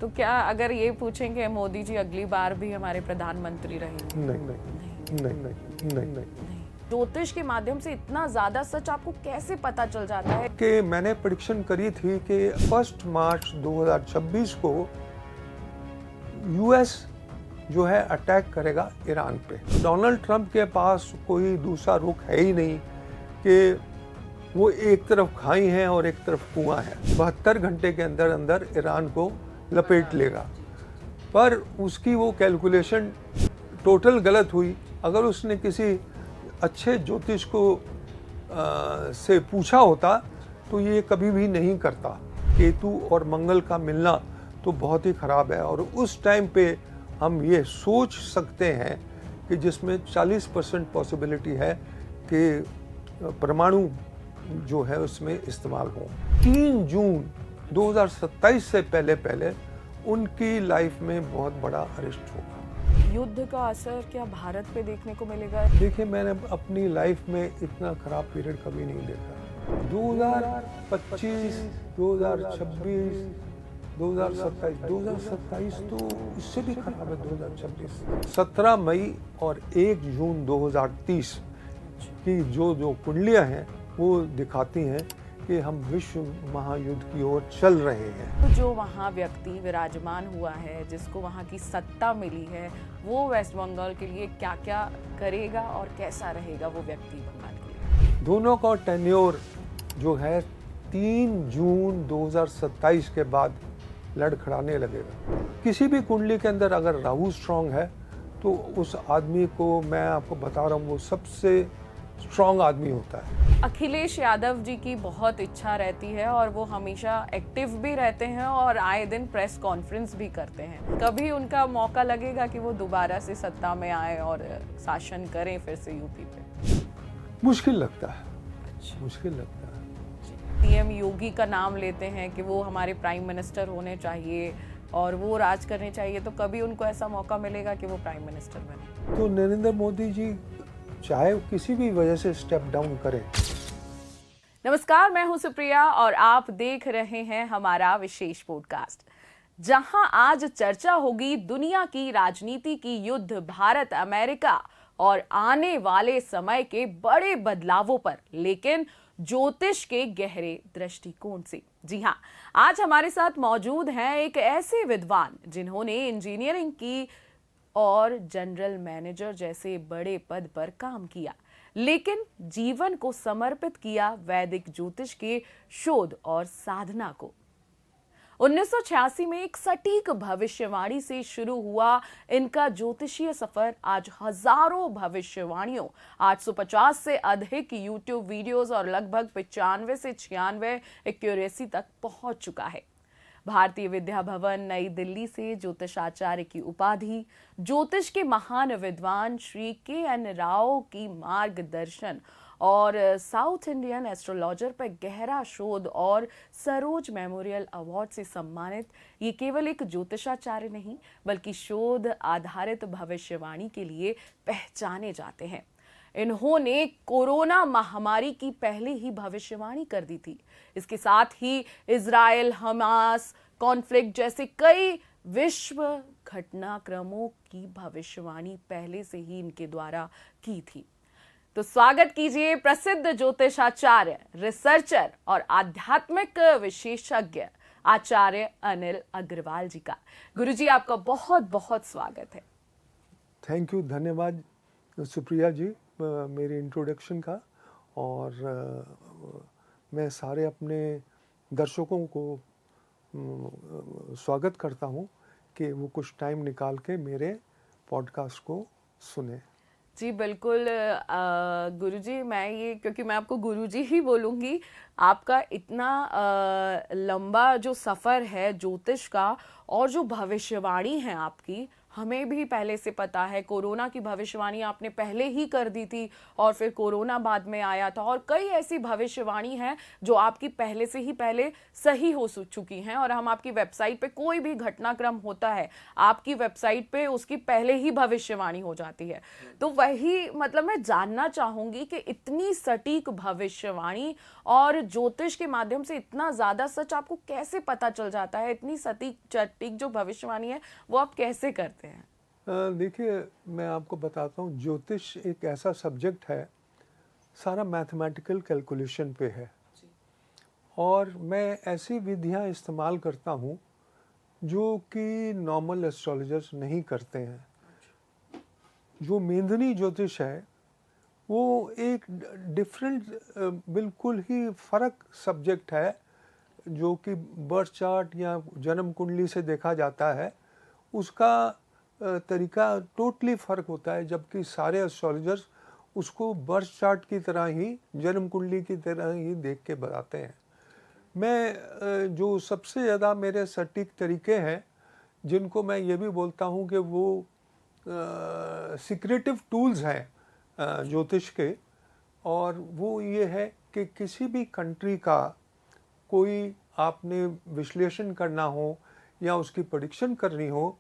तो क्या अगर ये पूछेंगे मोदी जी अगली बार भी हमारे प्रधानमंत्री रहेंगे? नहीं। ज्योतिष के माध्यम से इतना ज्यादा सच आपको कैसे पता चल जाता है? कि मैंने प्रेडिक्शन करी थी कि 1 मार्च 2026 को यूएस जो है अटैक करेगा ईरान पे। डोनाल्ड ट्रंप के पास कोई दूसरा रुख है ही नहीं कि वो एक तरफ खाई है और एक तरफ कुआं है। 72 घंटे के अंदर अंदर ईरान को लपेट लेगा, पर उसकी वो कैलकुलेशन टोटल गलत हुई। अगर उसने किसी अच्छे ज्योतिष को से पूछा होता तो ये कभी भी नहीं करता। केतु और मंगल का मिलना तो बहुत ही खराब है, और उस टाइम पे हम ये सोच सकते हैं कि जिसमें 40% पॉसिबिलिटी है कि परमाणु जो है उसमें इस्तेमाल हो। 3 जून 2027 से पहले उनकी लाइफ में बहुत बड़ा अरेस्ट होगा। युद्ध का असर क्या भारत पे देखने को मिलेगा? देखिए, मैंने अपनी लाइफ में इतना खराब पीरियड कभी नहीं देखा। 2025, 2026, 2027 तो इससे भी खराब है। 2026 17 मई और 1 जून 2030 की जो कुंडलियां हैं वो दिखाती हैं कि हम विश्व महायुद्ध की ओर चल रहे हैं। तो जो वहाँ व्यक्ति विराजमान हुआ है, जिसको वहाँ की सत्ता मिली है, वो वेस्ट बंगाल के लिए क्या क्या करेगा और कैसा रहेगा वो व्यक्ति बंगाल के लिए? दोनों का टेन्योर जो है 3 जून 2027 के बाद लड़खड़ाने लगेगा। किसी भी कुंडली के अंदर अगर राहु स्ट्रांग है तो उस आदमी को, मैं आपको बता रहा हूँ, वो सबसे स्ट्रांग आदमी होता है। अखिलेश यादव जी की बहुत इच्छा रहती है और वो हमेशा एक्टिव भी रहते हैं और आए दिन प्रेस कॉन्फ्रेंस भी करते हैं। कभी उनका मौका लगेगा कि वो दोबारा से सत्ता में आए और शासन करें फिर से यूपी पे? मुश्किल लगता है। मुश्किल लगता है। पीएम योगी का नाम लेते हैं कि वो हमारे प्राइम मिनिस्टर होने चाहिए और वो राज करने चाहिए, तो कभी उनको ऐसा मौका मिलेगा कि वो प्राइम मिनिस्टर बने? तो नरेंद्र मोदी जी चाहे किसी भी वजह से स्टेप डाउन करें। नमस्कार, मैं हूं सुप्रिया और आप देख रहे हैं हमारा विशेष पॉडकास्ट, जहां आज चर्चा होगी दुनिया की राजनीति की, युद्ध, भारत अमेरिका और आने वाले समय के बड़े बदलावों पर, लेकिन ज्योतिष के गहरे दृष्टिकोण से। जी हां, आज हमारे साथ मौजूद हैं एक ऐसे विद्वान जिन्होंने इंजीनियरिंग की और जनरल मैनेजर जैसे बड़े पद पर काम किया, लेकिन जीवन को समर्पित किया वैदिक ज्योतिष के शोध और साधना को। 1986 में एक सटीक भविष्यवाणी से शुरू हुआ इनका ज्योतिषीय सफर आज हजारों भविष्यवाणियों, 850 से अधिक यूट्यूब वीडियोस और लगभग 95 से 96 एक्यूरेसी तक पहुंच चुका है। भारतीय विद्या भवन नई दिल्ली से ज्योतिषाचार्य की उपाधि, ज्योतिष के महान विद्वान श्री के.एन. राव की मार्गदर्शन और साउथ इंडियन एस्ट्रोलॉजर पर गहरा शोध और सरोज मेमोरियल अवार्ड से सम्मानित ये केवल एक ज्योतिषाचार्य नहीं बल्कि शोध आधारित भविष्यवाणी के लिए पहचाने जाते हैं। इन्होंने कोरोना महामारी की पहले ही भविष्यवाणी कर दी थी। इसके साथ ही इजराइल हमास कॉन्फ्लिक्ट जैसे कई विश्व घटनाक्रमों की भविष्यवाणी पहले से ही इनके द्वारा की थी। तो स्वागत कीजिए प्रसिद्ध ज्योतिषाचार्य, रिसर्चर और आध्यात्मिक विशेषज्ञ आचार्य अनिल अग्रवाल जी का। गुरुजी, आपका बहुत बहुत स्वागत है। थैंक यू, धन्यवाद सुप्रिया जी मेरी इंट्रोडक्शन का। और मैं सारे अपने दर्शकों को स्वागत करता हूं कि वो कुछ टाइम निकाल के मेरे पॉडकास्ट को सुने। जी बिल्कुल गुरुजी, मैं ये, क्योंकि मैं आपको गुरुजी ही बोलूँगी, आपका इतना लंबा जो सफ़र है ज्योतिष का और जो भविष्यवाणी है आपकी, हमें भी पहले से पता है, कोरोना की भविष्यवाणी आपने पहले ही कर दी थी और फिर कोरोना बाद में आया था, और कई ऐसी भविष्यवाणी हैं जो आपकी पहले से ही पहले सही हो चुकी हैं। और हम आपकी वेबसाइट पे कोई भी घटनाक्रम होता है, आपकी वेबसाइट पे उसकी पहले ही भविष्यवाणी हो जाती है। तो वही मतलब मैं जानना चाहूंगी कि इतनी सटीक भविष्यवाणी और ज्योतिष के माध्यम से इतना ज्यादा सच आपको कैसे पता चल जाता है? इतनी सटीक जो भविष्यवाणी है वो आप कैसे करते हैं? देखिए, मैं आपको बताता हूँ, ज्योतिष एक ऐसा सब्जेक्ट है, सारा मैथमेटिकल कैलकुलेशन पे है। और मैं ऐसी विधियाँ इस्तेमाल करता हूँ जो कि नॉर्मल एस्ट्रोलॉजर्स नहीं करते हैं। जो मेंदनी ज्योतिष है वो एक डिफरेंट, बिल्कुल ही फ़र्क सब्जेक्ट है, जो कि बर्थ चार्ट या जन्म कुंडली से देखा जाता है। उसका तरीका टोटली फ़र्क होता है, जबकि सारे एस्ट्रोलॉजर्स उसको बर्थ चार्ट की तरह ही, जन्म कुंडली की तरह ही देख के बताते हैं। मैं जो सबसे ज़्यादा मेरे सटीक तरीके हैं, जिनको मैं ये भी बोलता हूँ कि वो सीक्रेटिव टूल्स हैं ज्योतिष के, और वो ये है कि किसी भी कंट्री का कोई आपने विश्लेषण करना हो या उसकी प्रेडिक्शन करनी हो,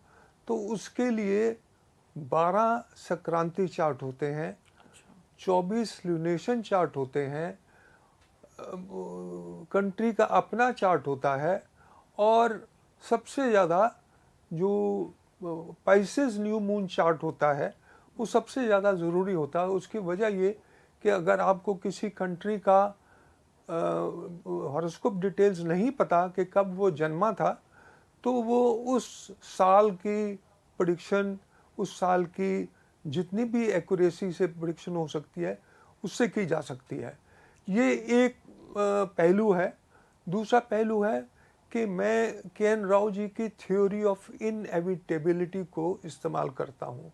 तो उसके लिए 12 संक्रांति चार्ट होते हैं, 24 ल्यूनेशन चार्ट होते हैं, कंट्री का अपना चार्ट होता है, और सबसे ज़्यादा जो पाइसेस न्यू मून चार्ट होता है वो सबसे ज़्यादा ज़रूरी होता है। उसकी वजह ये कि अगर आपको किसी कंट्री का हॉरोस्कोप डिटेल्स नहीं पता कि कब वो जन्मा था, तो वो उस साल की प्रेडिक्शन, उस साल की जितनी भी एक्यूरेसी से प्रेडिक्शन हो सकती है उससे की जा सकती है। ये एक पहलू है। दूसरा पहलू है कि मैं के.एन. राव जी की थ्योरी ऑफ इनएविटेबिलिटी को इस्तेमाल करता हूँ।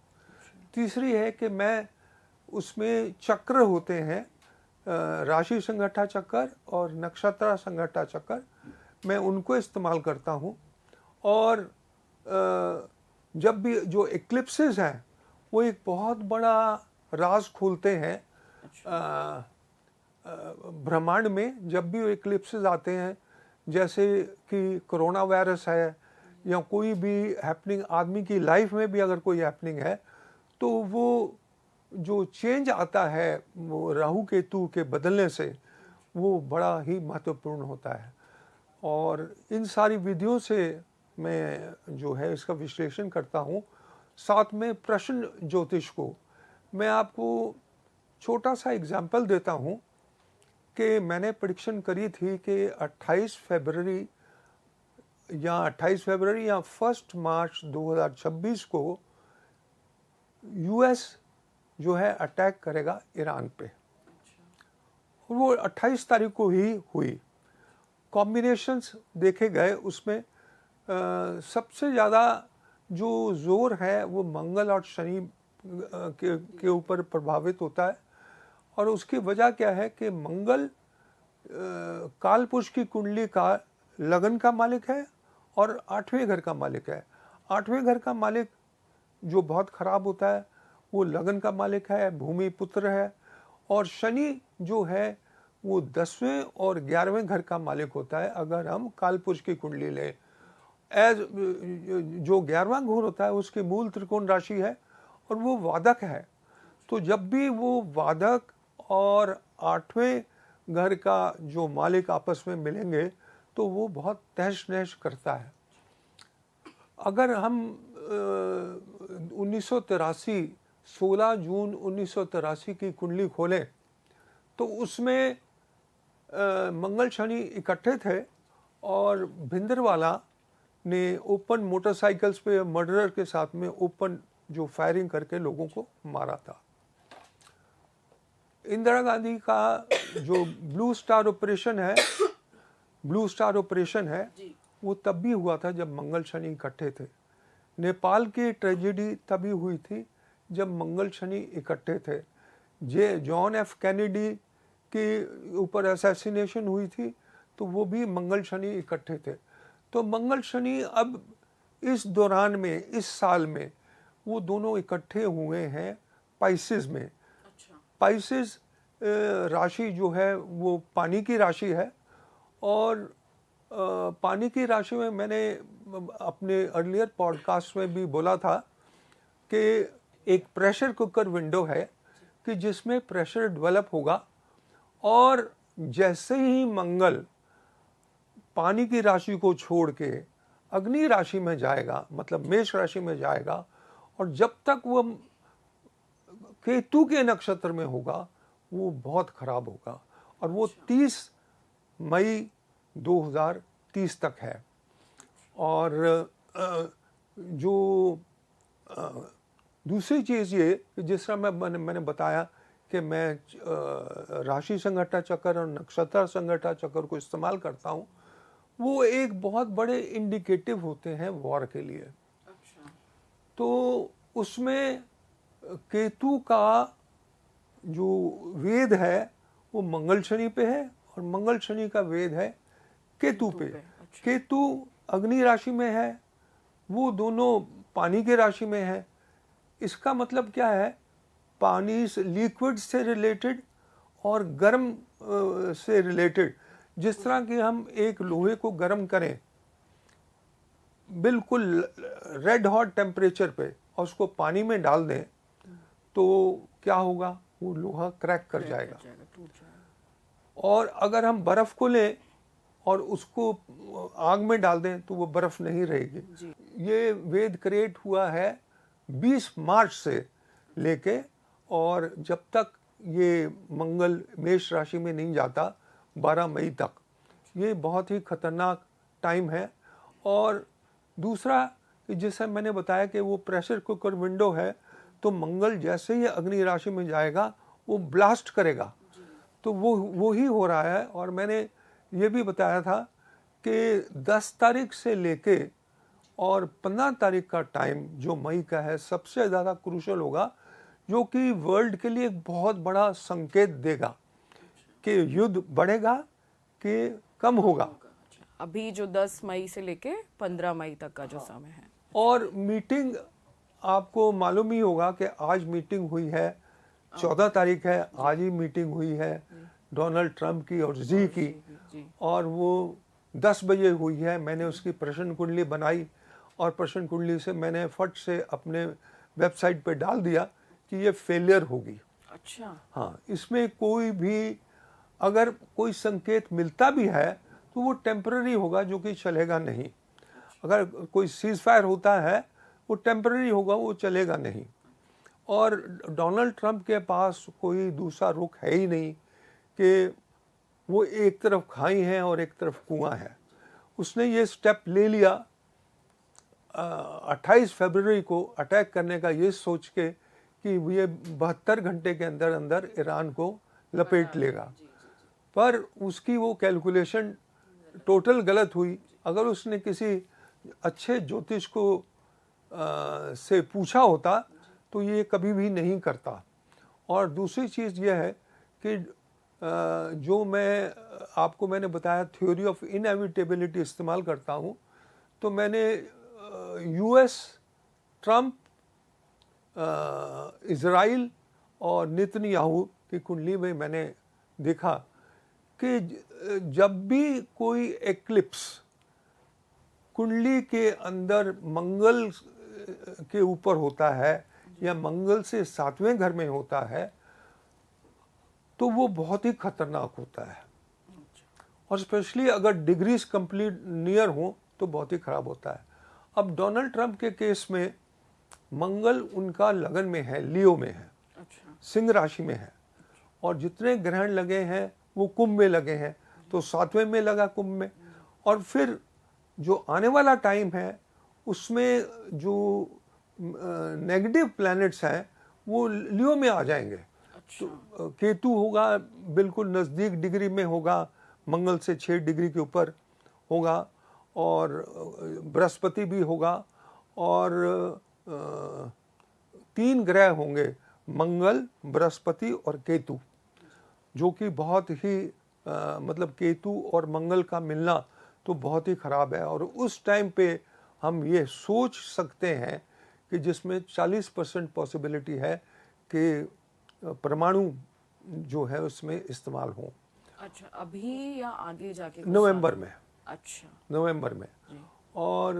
तीसरी है कि मैं उसमें चक्र होते हैं, राशि संघटा चक्र और नक्षत्र संघटा चक्र, मैं उनको इस्तेमाल करता हूँ। और जब भी जो एक्लिप्सेस हैं वो एक बहुत बड़ा राज खोलते हैं ब्रह्मांड में। जब भी एक्लिप्सेस आते हैं, जैसे कि कोरोना वायरस है या कोई भी हैपनिंग आदमी की लाइफ में भी अगर कोई हैपनिंग है, तो वो जो चेंज आता है वो राहु केतु के बदलने से, वो बड़ा ही महत्वपूर्ण होता है। और इन सारी विधियों से मैं जो है इसका विश्लेषण करता हूँ। साथ में प्रश्न ज्योतिष को मैं आपको छोटा सा एग्जाम्पल देता हूँ कि मैंने प्रेडिक्शन करी थी कि 28 फरवरी या 1 मार्च 2026 को यूएस जो है अटैक करेगा ईरान पे। और वो 28 तारीख को ही हुई। कॉम्बिनेशंस देखे गए, उसमें सबसे ज़्यादा जो जोर है वो मंगल और शनि के ऊपर प्रभावित होता है। और उसकी वजह क्या है कि मंगल कालपुरुष की कुंडली का लगन का मालिक है और 8वें घर का मालिक है। 8वें घर का मालिक जो बहुत खराब होता है वो लगन का मालिक है, भूमि पुत्र है। और शनि जो है वो 10वें और 11वें घर का मालिक होता है अगर हम कालपुरुष की कुंडली लें। जो 11वां घोर होता है उसकी मूल त्रिकोण राशि है और वो वादक है। तो जब भी वो वादक और 8वें घर का जो मालिक आपस में मिलेंगे तो वो बहुत तहस नहस करता है। अगर हम 1983 16 जून 1983 की कुंडली खोलें तो उसमें मंगल शनि इकट्ठे थे और भिंदरवाला ने ओपन मोटरसाइकिल्स पे मर्डरर के साथ में ओपन जो फायरिंग करके लोगों को मारा था। इंदिरा गांधी का जो ब्लू स्टार ऑपरेशन है वो तब भी हुआ था जब मंगल शनि इकट्ठे थे। नेपाल की ट्रेजेडी तभी हुई थी जब मंगल शनि इकट्ठे थे। जॉन एफ कैनेडी के ऊपर असैसिनेशन हुई थी तो वो भी मंगल शनि इकट्ठे थे। तो मंगल शनि अब इस दौरान में, इस साल में वो दोनों इकट्ठे हुए हैं पाइसेस में। अच्छा। पाइसेस राशि जो है वो पानी की राशि है, और पानी की राशि में मैंने अपने अर्लियर पॉडकास्ट में भी बोला था कि एक प्रेशर कुकर विंडो है कि जिसमें प्रेशर डेवलप होगा, और जैसे ही मंगल पानी की राशि को छोड़ के अग्नि राशि में जाएगा, मतलब मेष राशि में जाएगा, और जब तक वो केतु के नक्षत्र में होगा वो बहुत खराब होगा, और वो 30 मई 2030 तक है। और जो दूसरी चीज़ ये कि जिस तरह मैंने बताया कि मैं राशि संघटना चक्र और नक्षत्र संघटना चक्र को इस्तेमाल करता हूँ, वो एक बहुत बड़े इंडिकेटिव होते हैं वॉर के लिए। अच्छा। तो उसमें केतु का जो वेद है वो मंगल शनि पे है, और मंगल शनि का वेद है केतु पे। अच्छा। केतु अग्नि राशि में है, वो दोनों पानी की राशि में है। इसका मतलब क्या है, पानी से, लिक्विड से रिलेटेड और गर्म से रिलेटेड। जिस तरह कि हम एक लोहे को गर्म करें बिल्कुल रेड हॉट टेम्परेचर पे और उसको पानी में डाल दें, तो क्या होगा, वो लोहा क्रैक कर जाएगा। टूट जाएगा। और अगर हम बर्फ को लें और उसको आग में डाल दें तो वो बर्फ नहीं रहेगी। ये वेद क्रिएट हुआ है 20 मार्च से लेके, और जब तक ये मंगल मेष राशि में नहीं जाता 12 मई तक। ये बहुत ही खतरनाक टाइम है। और दूसरा कि जैसे मैंने बताया कि वो प्रेशर कुकर विंडो है, तो मंगल जैसे ही अग्नि राशि में जाएगा वो ब्लास्ट करेगा। तो वो ही हो रहा है। और मैंने ये भी बताया था कि 10 तारीख से लेके और 15 तारीख का टाइम जो मई का है सबसे ज़्यादा क्रूशल होगा, जो कि वर्ल्ड के लिए एक बहुत बड़ा संकेत देगा कि युद्ध बढ़ेगा कि कम होगा। अभी जो 10 मई से लेके 15 मई तक का जो समय है। और मीटिंग आपको मालूम ही होगा कि आज मीटिंग हुई है, 14 तारीख है, आज ही मीटिंग हुई है डोनाल्ड ट्रंप की और जी की, और वो 10 बजे हुई है। मैंने उसकी प्रश्न कुंडली बनाई और प्रश्न कुंडली से मैंने फट से अपने वेबसाइट पे डाल दिया कि ये फेलियर होगी। अच्छा। हाँ, इसमें कोई भी अगर कोई संकेत मिलता भी है तो वो टेम्पररी होगा, जो कि चलेगा नहीं। अगर कोई सीज फायर होता है वो टेम्पररी होगा, वो चलेगा नहीं। और डोनाल्ड ट्रंप के पास कोई दूसरा रुख है ही नहीं कि वो एक तरफ खाई है और एक तरफ कुआं है। उसने ये स्टेप ले लिया 28 फरवरी को अटैक करने का, ये सोच के कि ये 72 घंटे के अंदर अंदर ईरान को लपेट लेगा। पर उसकी वो कैलकुलेशन टोटल गलत हुई। अगर उसने किसी अच्छे ज्योतिष को से पूछा होता तो ये कभी भी नहीं करता। और दूसरी चीज़ ये है कि जो मैंने बताया थ्योरी ऑफ इनएविटेबिलिटी इस्तेमाल करता हूँ, तो मैंने यूएस, ट्रंप, इज़राइल और नेतन्याहू की कुंडली में मैंने देखा कि जब भी कोई एक्लिप्स कुंडली के अंदर मंगल के ऊपर होता है या मंगल से 7वें घर में होता है, तो वो बहुत ही खतरनाक होता है। और स्पेशली अगर डिग्रीज कंप्लीट नियर हो तो बहुत ही खराब होता है। अब डोनाल्ड ट्रंप के केस में मंगल उनका लगन में है, लियो में है, सिंह राशि में है, और जितने ग्रहण लगे हैं वो कुंभ में लगे हैं, तो 7वें में लगा कुंभ में। और फिर जो आने वाला टाइम है उसमें जो नेगेटिव प्लैनेट्स हैं वो लियो में आ जाएंगे। तो केतु होगा बिल्कुल नज़दीक डिग्री में होगा, मंगल से 6 डिग्री के ऊपर होगा, और बृहस्पति भी होगा, और 3 ग्रह होंगे, मंगल, बृहस्पति और केतु, जो कि बहुत ही मतलब केतु और मंगल का मिलना तो बहुत ही ख़राब है। और उस टाइम पे हम ये सोच सकते हैं कि जिसमें 40% पॉसिबिलिटी है कि परमाणु जो है उसमें इस्तेमाल हो। अच्छा, अभी या आगे जाके? नवंबर में। अच्छा, नवंबर में। जी। और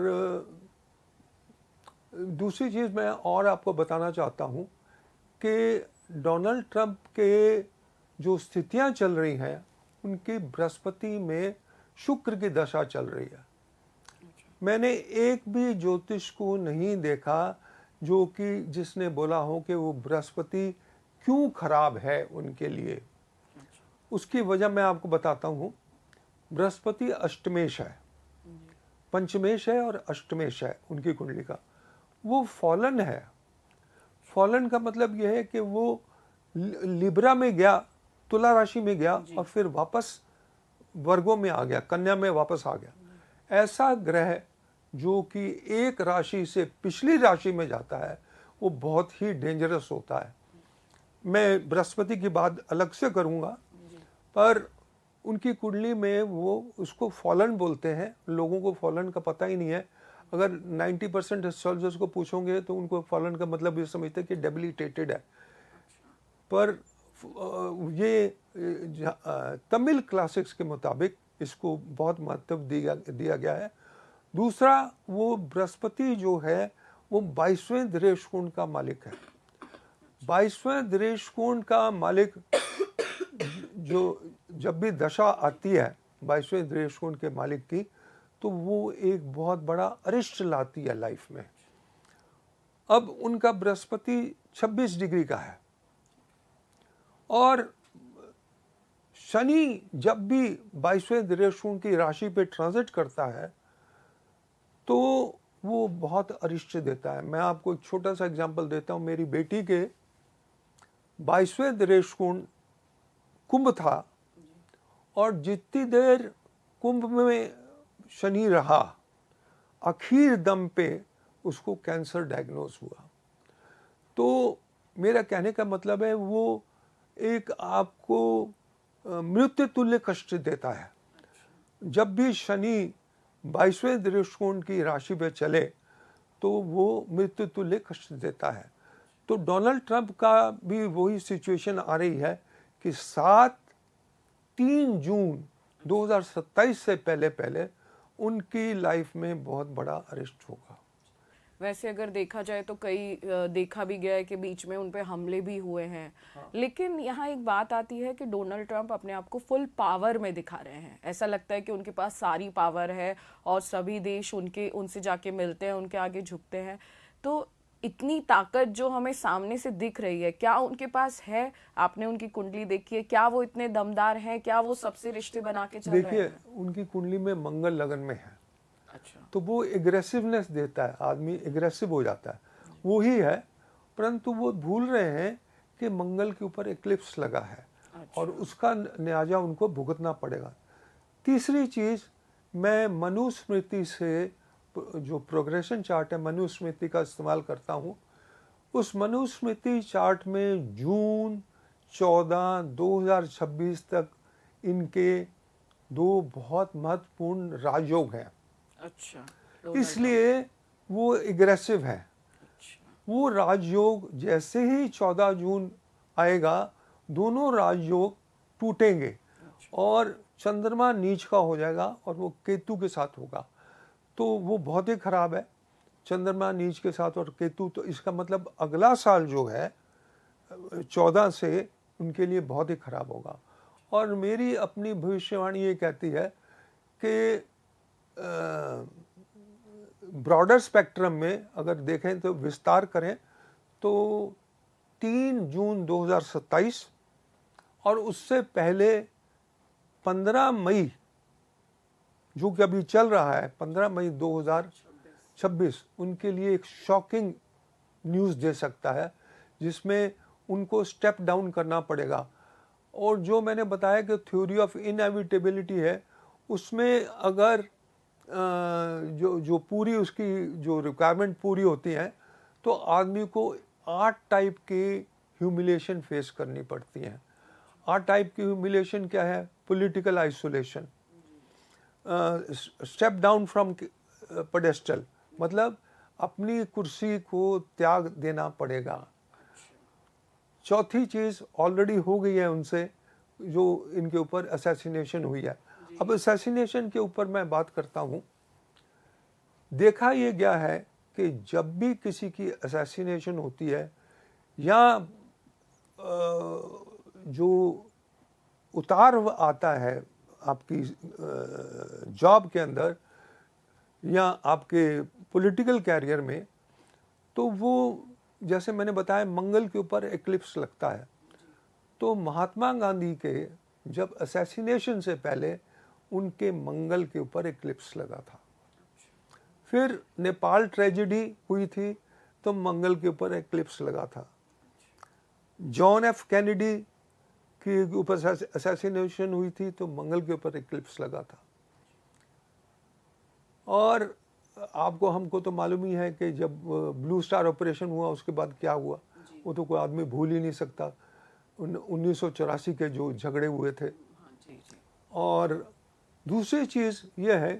दूसरी चीज़ मैं और आपको बताना चाहता हूँ कि डोनाल्ड ट्रंप के जो स्थितियाँ चल रही हैं उनकी बृहस्पति में शुक्र की दशा चल रही है। मैंने एक भी ज्योतिष को नहीं देखा जो कि जिसने बोला हो कि वो बृहस्पति क्यों खराब है उनके लिए। उसकी वजह मैं आपको बताता हूँ। बृहस्पति अष्टमेश है, पंचमेश है और अष्टमेश है उनकी कुंडली का। वो फॉलन है। फॉलन का मतलब यह है कि वो लिब्रा में गया, तुला राशि में गया और फिर वापस वर्गों में आ गया, कन्या में वापस आ गया। ऐसा ग्रह जो कि एक राशि से पिछली राशि में जाता है वो बहुत ही डेंजरस होता है। मैं बृहस्पति की बात अलग से करूंगा, पर उनकी कुंडली में वो उसको फॉलन बोलते हैं। लोगों को फॉलन का पता ही नहीं है। अगर 90% एस्ट्रोलॉजर्स को पूछोगे तो उनको फॉलन का मतलब ये समझते हैं कि डेबिलिटेटेड है। पर ये तमिल क्लासिक्स के मुताबिक इसको बहुत महत्व दिया गया है। दूसरा, वो बृहस्पति जो है वो 22वें दृष्टिकोण का मालिक है। 22वें दृष्टिकोण का मालिक जो जब भी दशा आती है 22वें दृष्टिकोण के मालिक की, तो वो एक बहुत बड़ा अरिष्ट लाती है लाइफ में। अब उनका बृहस्पति 26 डिग्री का है और शनि जब भी 22वें दृष्टिकोण की राशि पे ट्रांजिट करता है तो वो बहुत अरिष्ट देता है। मैं आपको एक छोटा सा एग्जांपल देता हूँ। मेरी बेटी के 22वें दृष्टिकोण कुंभ था और जितनी देर कुंभ में शनि रहा, आखिर दम पे उसको कैंसर डायग्नोज हुआ। तो मेरा कहने का मतलब है वो एक आपको मृत्यु तुल्य कष्ट देता है। जब भी शनि 22वें दृष्टिकोण की राशि पे चले तो वो मृत्यु तुल्य कष्ट देता है। तो डोनाल्ड ट्रंप का भी वही सिचुएशन आ रही है कि 3 जून 2027 से पहले उनकी लाइफ में बहुत बड़ा अरेस्ट होगा। वैसे अगर देखा जाए तो कई देखा भी गया है कि बीच में उन पे हमले भी हुए हैं। लेकिन यहाँ एक बात आती है कि डोनाल्ड ट्रंप अपने आप को फुल पावर में दिखा रहे हैं। ऐसा लगता है कि उनके पास सारी पावर है और सभी देश उनसे जाके मिलते हैं, उनके आगे झुकते हैं। तो इतनी ताकत जो हमें सामने से दिख रही है, क्या उनके पास है? आपने उनकी कुंडली देखी है, क्या वो इतने दमदार हैं? क्या वो सबसे रिश्ते बना के चल रहे हैं? देखिए, उनकी कुंडली में मंगल लगन में है। अच्छा। तो वो एग्रेसिवनेस देता है, आदमी एग्रेसिव हो जाता है, वो ही है। परंतु वो भूल रहे हैं कि मंगल के ऊपर एक्लिप्स लगा है। अच्छा। और उसका न्याजा उनको भुगतना पड़ेगा। तीसरी चीज़, मैं मनुस्मृति से जो प्रोग्रेशन चार्ट है मनुस्मृति का इस्तेमाल करता हूँ। उस मनुस्मृति चार्ट में जून 14, 2026 तक इनके 2 बहुत महत्वपूर्ण राजयोग हैं। अच्छा। इसलिए वो एग्रेसिव है। अच्छा। वो राजयोग जैसे ही 14 जून आएगा दोनों राजयोग टूटेंगे। अच्छा। और चंद्रमा नीच का हो जाएगा और वो केतु के साथ होगा। तो वो बहुत ही खराब है, चंद्रमा नीच के साथ और केतु। तो इसका मतलब अगला साल जो है 14 से उनके लिए बहुत ही खराब होगा। और मेरी अपनी भविष्यवाणी ये कहती है कि ब्रॉडर स्पेक्ट्रम में अगर देखें तो विस्तार करें तो 3 जून 2027 और उससे पहले 15 मई जो कि अभी चल रहा है, 15 मई 2026 उनके लिए एक शॉकिंग न्यूज़ दे सकता है जिसमें उनको स्टेप डाउन करना पड़ेगा। और जो मैंने बताया कि थ्योरी ऑफ इनएविटेबिलिटी है, उसमें अगर जो पूरी उसकी जो रिक्वायरमेंट पूरी होती है तो आदमी को 8 टाइप के ह्यूमिलेशन फेस करनी पड़ती हैं। 8 टाइप की ह्यूमिलेशन क्या है? Political isolation, step down from pedestal, मतलब अपनी कुर्सी को त्याग देना पड़ेगा। चौथी चीज ऑलरेडी हो गई है उनसे, जो इनके ऊपर असैसिनेशन हुई है। अब असैसिनेशन के ऊपर मैं बात करता हूँ। देखा ये गया है कि जब भी किसी की असैसिनेशन होती है या जो उतार आता है आपकी जॉब के अंदर या आपके पॉलिटिकल कैरियर में, तो वो जैसे मैंने बताया मंगल के ऊपर एक्लिप्स लगता है। तो महात्मा गांधी के जब असैसिनेशन से पहले उनके मंगल के ऊपर एक्लिप्स लगा था। फिर नेपाल ट्रेजेडी हुई थी तो मंगल के ऊपर एक्लिप्स लगा था। जॉन एफ कैनेडी के ऊपर असैसिनेशन हुई थी तो मंगल के ऊपर एक्लिप्स लगा था। और आपको हमको तो मालूम ही है कि जब ब्लू स्टार ऑपरेशन हुआ उसके बाद क्या हुआ, वो तो कोई आदमी भूल ही नहीं सकता। 1984 के जो झगड़े हुए थे। और दूसरी चीज़ ये है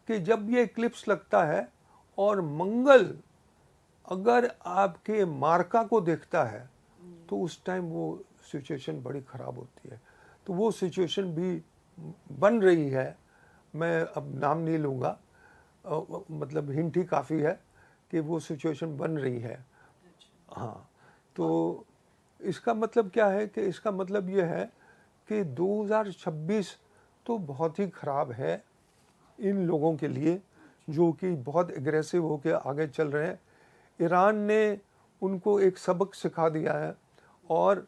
कि जब ये एक्लिप्स लगता है और मंगल अगर आपके मार्का को देखता है तो उस टाइम वो सिचुएशन बड़ी ख़राब होती है। तो वो सिचुएशन भी बन रही है। मैं अब नाम नहीं लूँगा, मतलब हिंट ही काफ़ी है कि वो सिचुएशन बन रही है। हाँ, तो इसका मतलब क्या है कि इसका मतलब ये है कि 2026 तो बहुत ही ख़राब है इन लोगों के लिए जो कि बहुत एग्रेसिव होकर आगे चल रहे हैं। ईरान ने उनको एक सबक सिखा दिया है और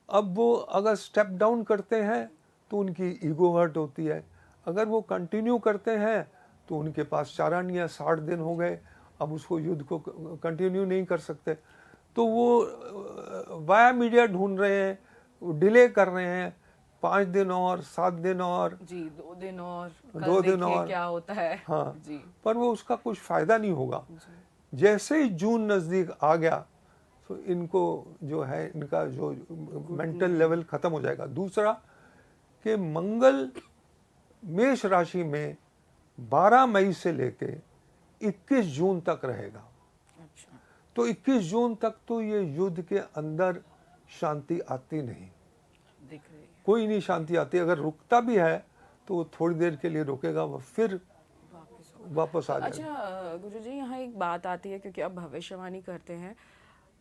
अब वो अगर स्टेप डाउन करते हैं तो उनकी ईगो हर्ट होती है। अगर वो कंटिन्यू करते हैं तो उनके पास चारा नहीं है, 60 दिन हो गए, अब उसको युद्ध को कंटिन्यू नहीं कर सकते। तो वो वाया मीडिया ढूंढ रहे हैं, डिले कर रहे हैं, 5 दिन और 7 दिन और जी, 2 दिन और, 2 दिन और क्या होता है। हाँ जी। पर वो उसका कुछ फायदा नहीं होगा। जैसे ही जून नजदीक आ गया तो इनको जो है इनका जो मेंटल लेवल खत्म हो जाएगा। दूसरा कि मंगल मेष राशि में 12 मई से लेके 21 जून तक रहेगा। अच्छा। तो 21 जून तक तो ये युद्ध के अंदर शांति आती नहीं, दिख रही है। कोई नहीं शांति आती। अगर रुकता भी है तो वो थोड़ी देर के लिए रुकेगा, वो फिर वापस आ जाएगा। अच्छा गुरुजी, यहाँ एक बात आती है क्योंकि अब भविष्यवाणी करते हैं,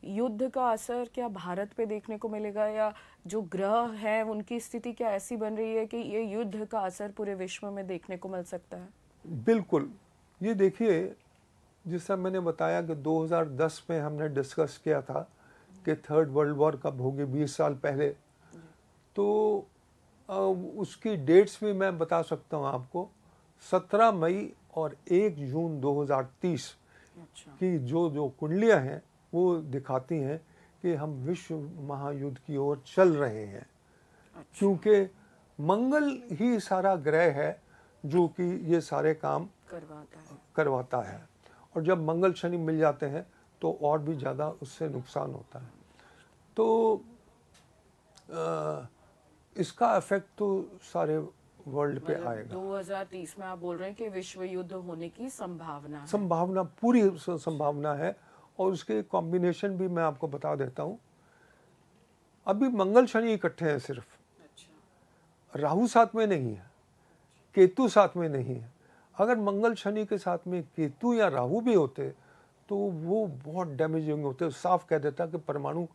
युद्ध का असर क्या भारत पे देखने को मिलेगा या जो ग्रह है उनकी स्थिति क्या ऐसी बन रही है कि ये युद्ध का असर पूरे विश्व में देखने को मिल सकता है? बिल्कुल। ये देखिए, जिस तरह मैंने बताया कि 2010 में हमने डिस्कस किया था कि थर्ड वर्ल्ड वॉर कब होगी, 20 साल पहले, तो उसकी डेट्स भी मैं बता सकता हूँ आपको। 17 मई और 1 जून 2030 की जो कुंडलियाँ हैं वो दिखाती हैं कि हम विश्व महायुद्ध की ओर चल रहे हैं। क्योंकि मंगल ही सारा ग्रह है जो कि ये सारे काम करवाता है। और जब मंगल शनि मिल जाते हैं तो और भी ज़्यादा उससे नुकसान होता है। तो इसका इफेक्ट तो सारे वर्ल्ड पे आएगा। 2030 में आप बोल रहे हैं कि विश्व युद्ध होने की संभावना है? संभावना, पूरी संभावना है। और उसके कॉम्बिनेशन भी मैं आपको बता देता हूँ। अभी मंगल शनि इकट्ठे हैं सिर्फ। अच्छा। राहु साथ में नहीं है, केतु साथ में नहीं है। अगर मंगल शनि के साथ में केतु या राहु भी होते तो वो बहुत डैमेजिंग होते, साफ कह देता कि परमाणु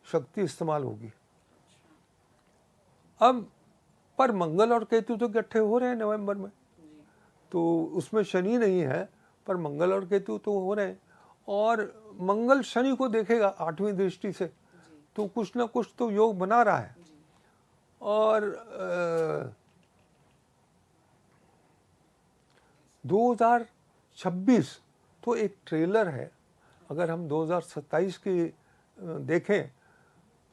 शक्ति इस्तेमाल होगी। अब पर मंगल और केतु तो इकट्ठे हो रहे हैं नवंबर में, तो उसमें शनि नहीं है पर मंगल और केतु तो हो रहे हैं। और मंगल शनि को देखेगा 8वीं दृष्टि से, तो कुछ ना कुछ तो योग बना रहा है। और 2026 तो एक ट्रेलर है। अगर हम 2027 की देखें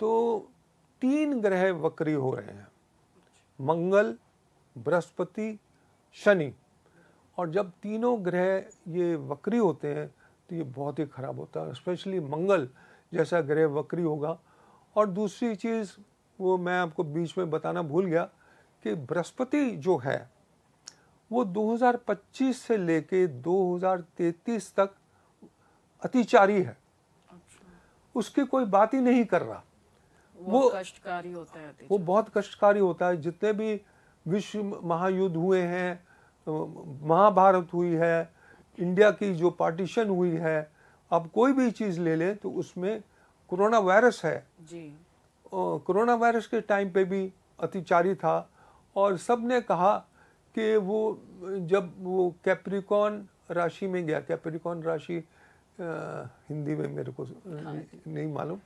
तो 3 ग्रह वक्री हो रहे हैं, मंगल, बृहस्पति, शनि। और जब तीनों ग्रह ये वक्री होते हैं तो ये बहुत ही खराब होता है। स्पेशली मंगल जैसा ग्रह वक्री होगा। और दूसरी चीज़ वो मैं आपको बीच में बताना भूल गया कि बृहस्पति जो है वो 2025 से लेके 2033 तक अतिचारी है, अच्छा, उसकी कोई बात ही नहीं कर रहा। वो कष्टकारी होता है वो बहुत कष्टकारी होता है। जितने भी विश्व महायुद्ध हुए हैं, महाभारत हुई है, इंडिया की जो पार्टीशन हुई है, अब कोई भी चीज़ ले लें तो उसमें कोरोना वायरस है। जी। कोरोना वायरस के टाइम पे भी अतिचारी था और सब ने कहा कि वो जब वो कैप्रिकॉन राशि में गया, कैप्रिकॉन राशि हिंदी में मेरे को नहीं मालूम,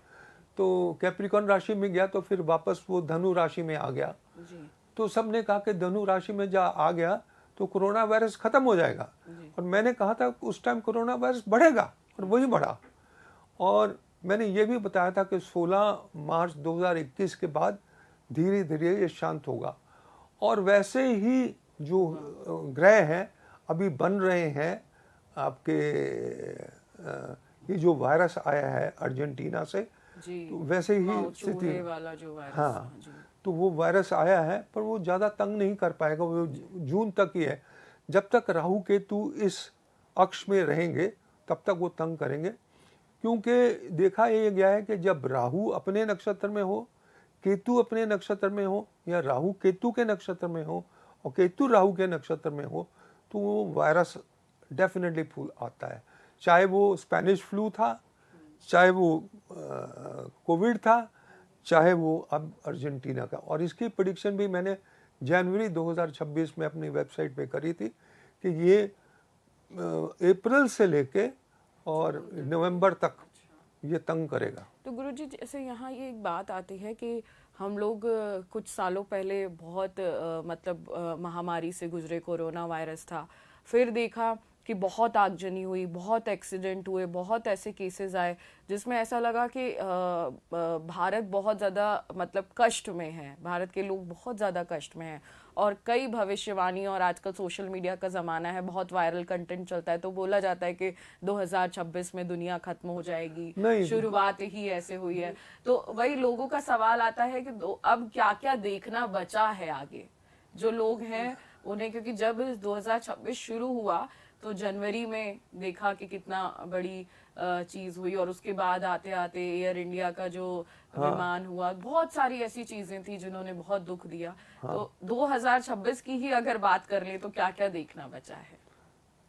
तो कैप्रिकॉन राशि में गया तो फिर वापस वो धनु राशि में आ गया। जी। तो सब ने कहा कि धनु राशि में जा आ गया तो कोरोना वायरस खत्म हो जाएगा। और मैंने कहा था उस टाइम कोरोना वायरस बढ़ेगा, और वही बढ़ा। और मैंने ये भी बताया था कि 16 मार्च 2021 के बाद धीरे धीरे ये शांत होगा। और वैसे ही जो ग्रह हैं अभी बन रहे हैं आपके, ये जो वायरस आया है अर्जेंटीना से, जी। तो वैसे ही स्थिति वाला जो वायरस। हाँ, जी। तो वो वायरस आया है पर वो ज़्यादा तंग नहीं कर पाएगा, वो जून तक ही है। जब तक राहु केतु इस अक्ष में रहेंगे तब तक वो तंग करेंगे, क्योंकि देखा ये गया है कि जब राहु अपने नक्षत्र में हो, केतु अपने नक्षत्र में हो, या राहु केतु के नक्षत्र में हो और केतु राहु के नक्षत्र में हो, तो वो वायरस डेफिनेटली फूल आता है। चाहे वो स्पेनिश फ्लू था, चाहे वो कोविड था, चाहे वो अब अर्जेंटीना का। और इसकी प्रेडिक्शन भी मैंने जनवरी 2026 में अपनी वेबसाइट पे करी थी कि ये अप्रैल से लेके और नवंबर तक ये तंग करेगा। तो गुरुजी, जैसे यहाँ ये एक बात आती है कि हम लोग कुछ सालों पहले बहुत महामारी से गुजरे, कोरोना वायरस था, फिर देखा कि बहुत आगजनी हुई, बहुत एक्सीडेंट हुए, बहुत ऐसे केसेस आए जिसमें ऐसा लगा कि भारत बहुत ज़्यादा कष्ट में है, भारत के लोग बहुत ज़्यादा कष्ट में हैं। और कई भविष्यवाणी, और आजकल सोशल मीडिया का ज़माना है, बहुत वायरल कंटेंट चलता है, तो बोला जाता है कि 2026 में दुनिया खत्म हो जाएगी, शुरुआत ही ऐसे हुई है। तो वही लोगों का सवाल आता है कि अब क्या क्या देखना बचा है आगे जो लोग हैं उन्हें, क्योंकि जब 2026 शुरू हुआ तो जनवरी में देखा कि कितना बड़ी चीज हुई, और उसके बाद आते आते एयर इंडिया का जो विमान हुआ, बहुत सारी ऐसी चीजें थी जिन्होंने बहुत दुख दिया। तो 2026 की ही अगर बात कर ले तो क्या क्या देखना बचा है?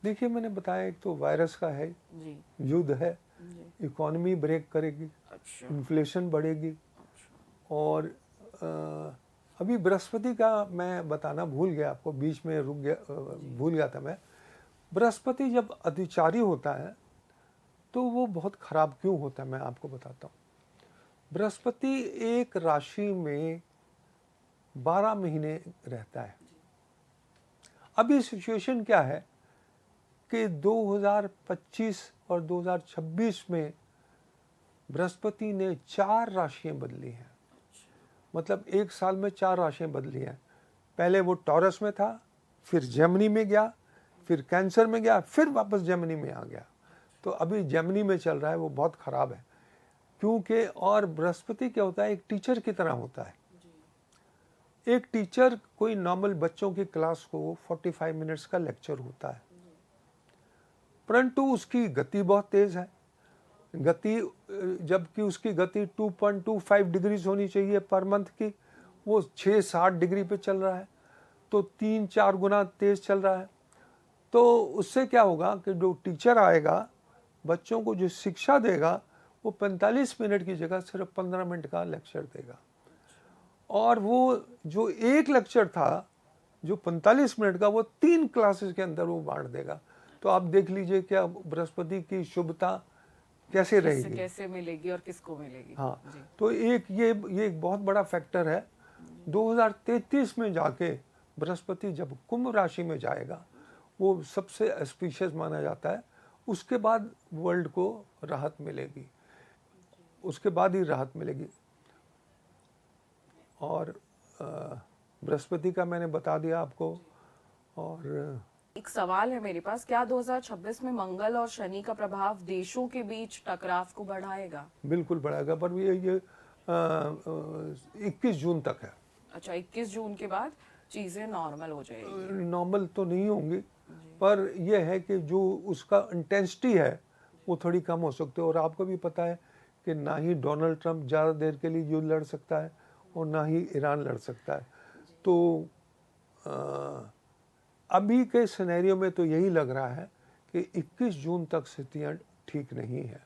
देखिए, मैंने बताया एक तो वायरस का है जी, युद्ध है, इकोनॉमी ब्रेक करेगी, अच्छा, इन्फ्लेशन बढ़ेगी। अच्छा, और अभी बृहस्पति का मैं बताना भूल गया, आपको बीच में रुक गया, भूल गया था मैं। बृहस्पति जब अतिचारी होता है तो वो बहुत खराब क्यों होता है मैं आपको बताता हूँ। बृहस्पति एक राशि में 12 महीने रहता है। अभी सिचुएशन क्या है कि 2025 और 2026 में बृहस्पति ने 4 राशियां बदली हैं, मतलब एक साल में 4 राशियां बदली हैं। पहले वो टॉरस में था, फिर जेमिनी में गया, फिर कैंसर में गया, फिर वापस जेमिनी में आ गया। तो अभी जेमिनी में चल रहा है, वो बहुत ख़राब है क्योंकि, और बृहस्पति क्या होता है, एक टीचर की तरह होता है। एक टीचर कोई नॉर्मल बच्चों की क्लास को 45 मिनट्स का लेक्चर होता है, परंतु उसकी गति बहुत तेज़ है। गति, जबकि उसकी गति 2.25 डिग्रीज होनी चाहिए पर मंथ की, वो 6-7 डिग्री पे चल रहा है, तो 3-4 गुना तेज़ चल रहा है। तो उससे क्या होगा कि जो टीचर आएगा, बच्चों को जो शिक्षा देगा, वो 45 मिनट की जगह सिर्फ 15 मिनट का लेक्चर देगा। और वो जो एक लेक्चर था जो 45 मिनट का, वो 3 क्लासेस के अंदर वो बांट देगा। तो आप देख लीजिए क्या बृहस्पति की शुभता कैसे रहेगी, कैसे मिलेगी और किसको मिलेगी। हाँ, तो ये एक बहुत बड़ा फैक्टर है। 2033 में जाके बृहस्पति जब कुंभ राशि में जाएगा, वो सबसे ऑस्पिशियस माना जाता है। उसके बाद वर्ल्ड को राहत मिलेगी, उसके बाद ही राहत मिलेगी। और बृहस्पति का मैंने बता दिया आपको। और एक सवाल है मेरे पास, क्या 2026 में मंगल और शनि का प्रभाव देशों के बीच टकराव को बढ़ाएगा? बिल्कुल बढ़ाएगा, पर ये 21 जून तक है। अच्छा, 21 जून के बाद चीजें नॉर्मल हो जाएगी? नॉर्मल तो नहीं होंगी, पर यह है कि जो उसका इंटेंसिटी है वो थोड़ी कम हो सकती है। और आपको भी पता है कि ना ही डोनाल्ड ट्रंप ज़्यादा देर के लिए युद्ध लड़ सकता है और ना ही ईरान लड़ सकता है। तो अभी के सिनेरियो में तो यही लग रहा है कि 21 जून तक स्थितियाँ ठीक नहीं है